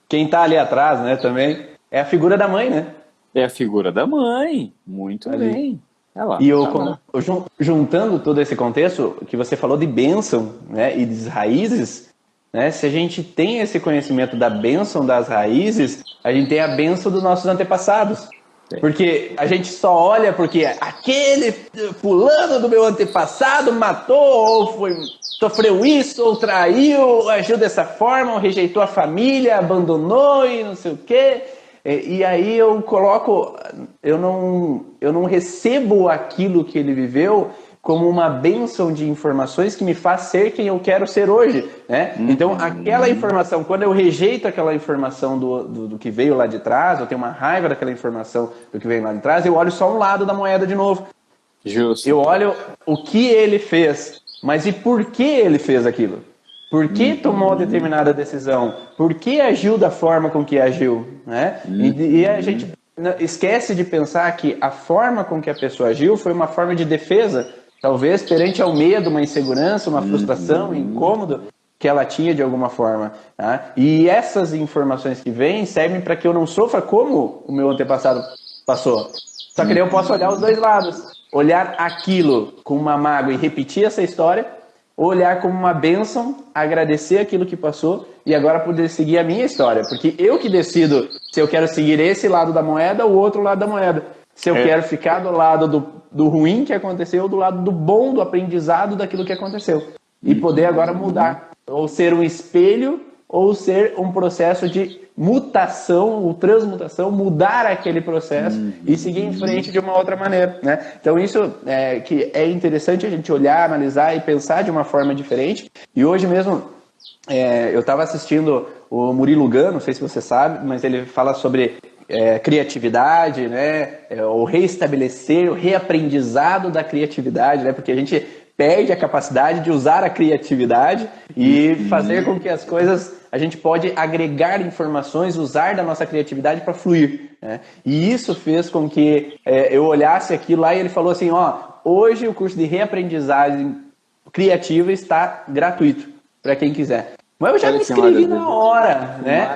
Quem tá ali atrás, né, também, é a figura da mãe, né? É a figura da mãe, muito Ali. bem. Olha lá, E tá lá. juntando todo esse contexto que você falou de bênção, né, e das raízes, né, se a gente tem esse conhecimento da bênção das raízes, a gente tem a bênção dos nossos antepassados. Tem. Porque a gente só olha porque aquele fulano do meu antepassado matou, sofreu isso, ou traiu, agiu dessa forma, ou rejeitou a família, abandonou e não sei o quê. E aí eu coloco, eu não recebo aquilo que ele viveu como uma bênção de informações que me faz ser quem eu quero ser hoje, né? Então, aquela informação, quando eu rejeito aquela informação do que veio lá de trás, eu tenho uma raiva daquela informação do que veio lá de trás, eu olho só um lado da moeda de novo. Justo. Eu olho o que ele fez, mas e por que ele fez aquilo? Por que tomou determinada decisão? Por que agiu da forma com que agiu? Né? E a gente esquece de pensar que a forma com que a pessoa agiu foi uma forma de defesa, talvez perante ao medo, uma insegurança, uma frustração, um incômodo que ela tinha de alguma forma. Tá? E essas informações que vêm servem para que eu não sofra como o meu antepassado passou. Só que daí eu posso olhar os dois lados. Olhar aquilo com uma mágoa e repetir essa história, olhar como uma bênção, agradecer aquilo que passou e agora poder seguir a minha história. Porque eu que decido se eu quero seguir esse lado da moeda ou o outro lado da moeda. Se eu quero ficar do lado do ruim que aconteceu ou do lado do bom, do aprendizado daquilo que aconteceu. E poder agora mudar. Ou ser um espelho ou ser um processo de mutação ou transmutação, mudar aquele processo e seguir em frente de uma outra maneira, né? Então isso que é interessante a gente olhar, analisar e pensar de uma forma diferente. E hoje mesmo eu estava assistindo o Murilo Gun, não sei se você sabe, mas ele fala sobre criatividade, né? O reestabelecer, o reaprendizado da criatividade, né? Porque a gente perde a capacidade de usar a criatividade e fazer com que as coisas, a gente pode agregar informações, usar da nossa criatividade para fluir, né? E isso fez com que eu olhasse aquilo lá e ele falou assim, ó, hoje o curso de reaprendizagem criativa está gratuito para quem quiser. Mas eu já me inscrevi na hora, né?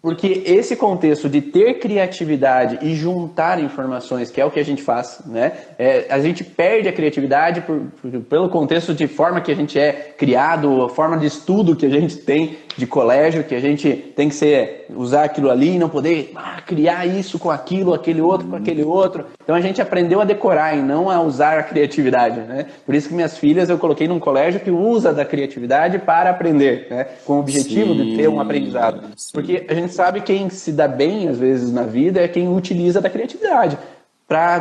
Porque esse contexto de ter criatividade e juntar informações, que é o que a gente faz, né? A gente perde a criatividade pelo contexto de forma que a gente é criado, a forma de estudo que a gente tem de colégio, que a gente tem que usar aquilo ali e não poder criar isso com aquilo, aquele outro com aquele outro. Então a gente aprendeu a decorar e não a usar a criatividade, né? Por isso que minhas filhas eu coloquei num colégio que usa da criatividade para aprender, né? Com o objetivo de ter um aprendizado. Porque a gente sabe quem se dá bem, às vezes, na vida é quem utiliza da criatividade para,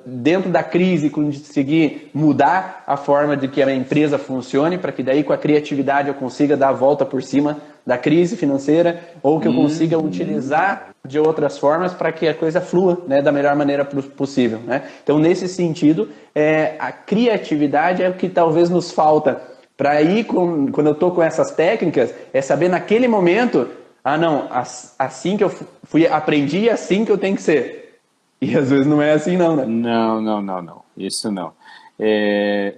dentro da crise, conseguir mudar a forma de que a empresa funcione, para que daí com a criatividade eu consiga dar a volta por cima da crise financeira, ou que eu consiga utilizar de outras formas para que a coisa flua, né, da melhor maneira possível, né? Então, nesse sentido, a criatividade é o que talvez nos falta para ir, quando eu estou com essas técnicas, é saber naquele momento... não, assim que eu aprendi, assim que eu tenho que ser. E às vezes não é assim não, né? Não. Isso não.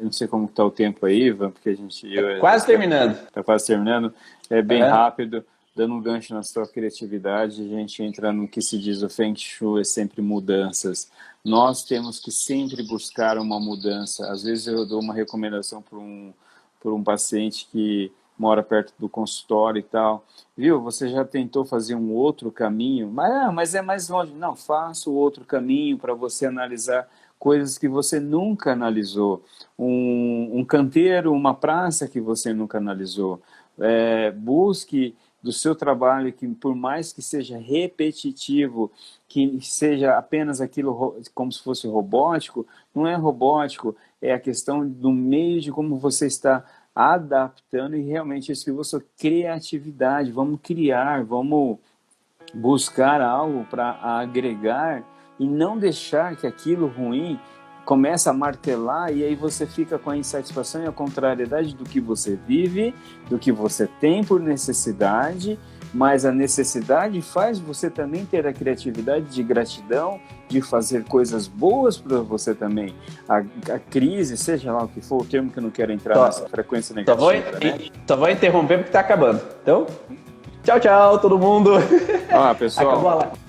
Não sei como está o tempo aí, Ivan, porque a gente... Quase terminando. Está quase terminando. É bem rápido, dando um gancho na sua criatividade, a gente entra no que se diz o Feng Shui, é sempre mudanças. Nós temos que sempre buscar uma mudança. Às vezes eu dou uma recomendação para um paciente que mora perto do consultório e tal, viu, você já tentou fazer um outro caminho? Mas é mais longe. Não, faça o outro caminho para você analisar coisas que você nunca analisou. Um canteiro, uma praça que você nunca analisou. Busque do seu trabalho, que por mais que seja repetitivo, que seja apenas aquilo como se fosse robótico, não é robótico, é a questão do meio de como você está adaptando e realmente isso que você criatividade, vamos criar, vamos buscar algo para agregar e não deixar que aquilo ruim começa a martelar e aí você fica com a insatisfação e a contrariedade do que você vive, do que você tem por necessidade, mas a necessidade faz você também ter a criatividade de gratidão, de fazer coisas boas para você também. A crise, seja lá o que for, o termo que eu não quero entrar nessa frequência negativa, só vou interromper porque está acabando. Então, tchau, tchau, todo mundo. Pessoal. Acabou a live.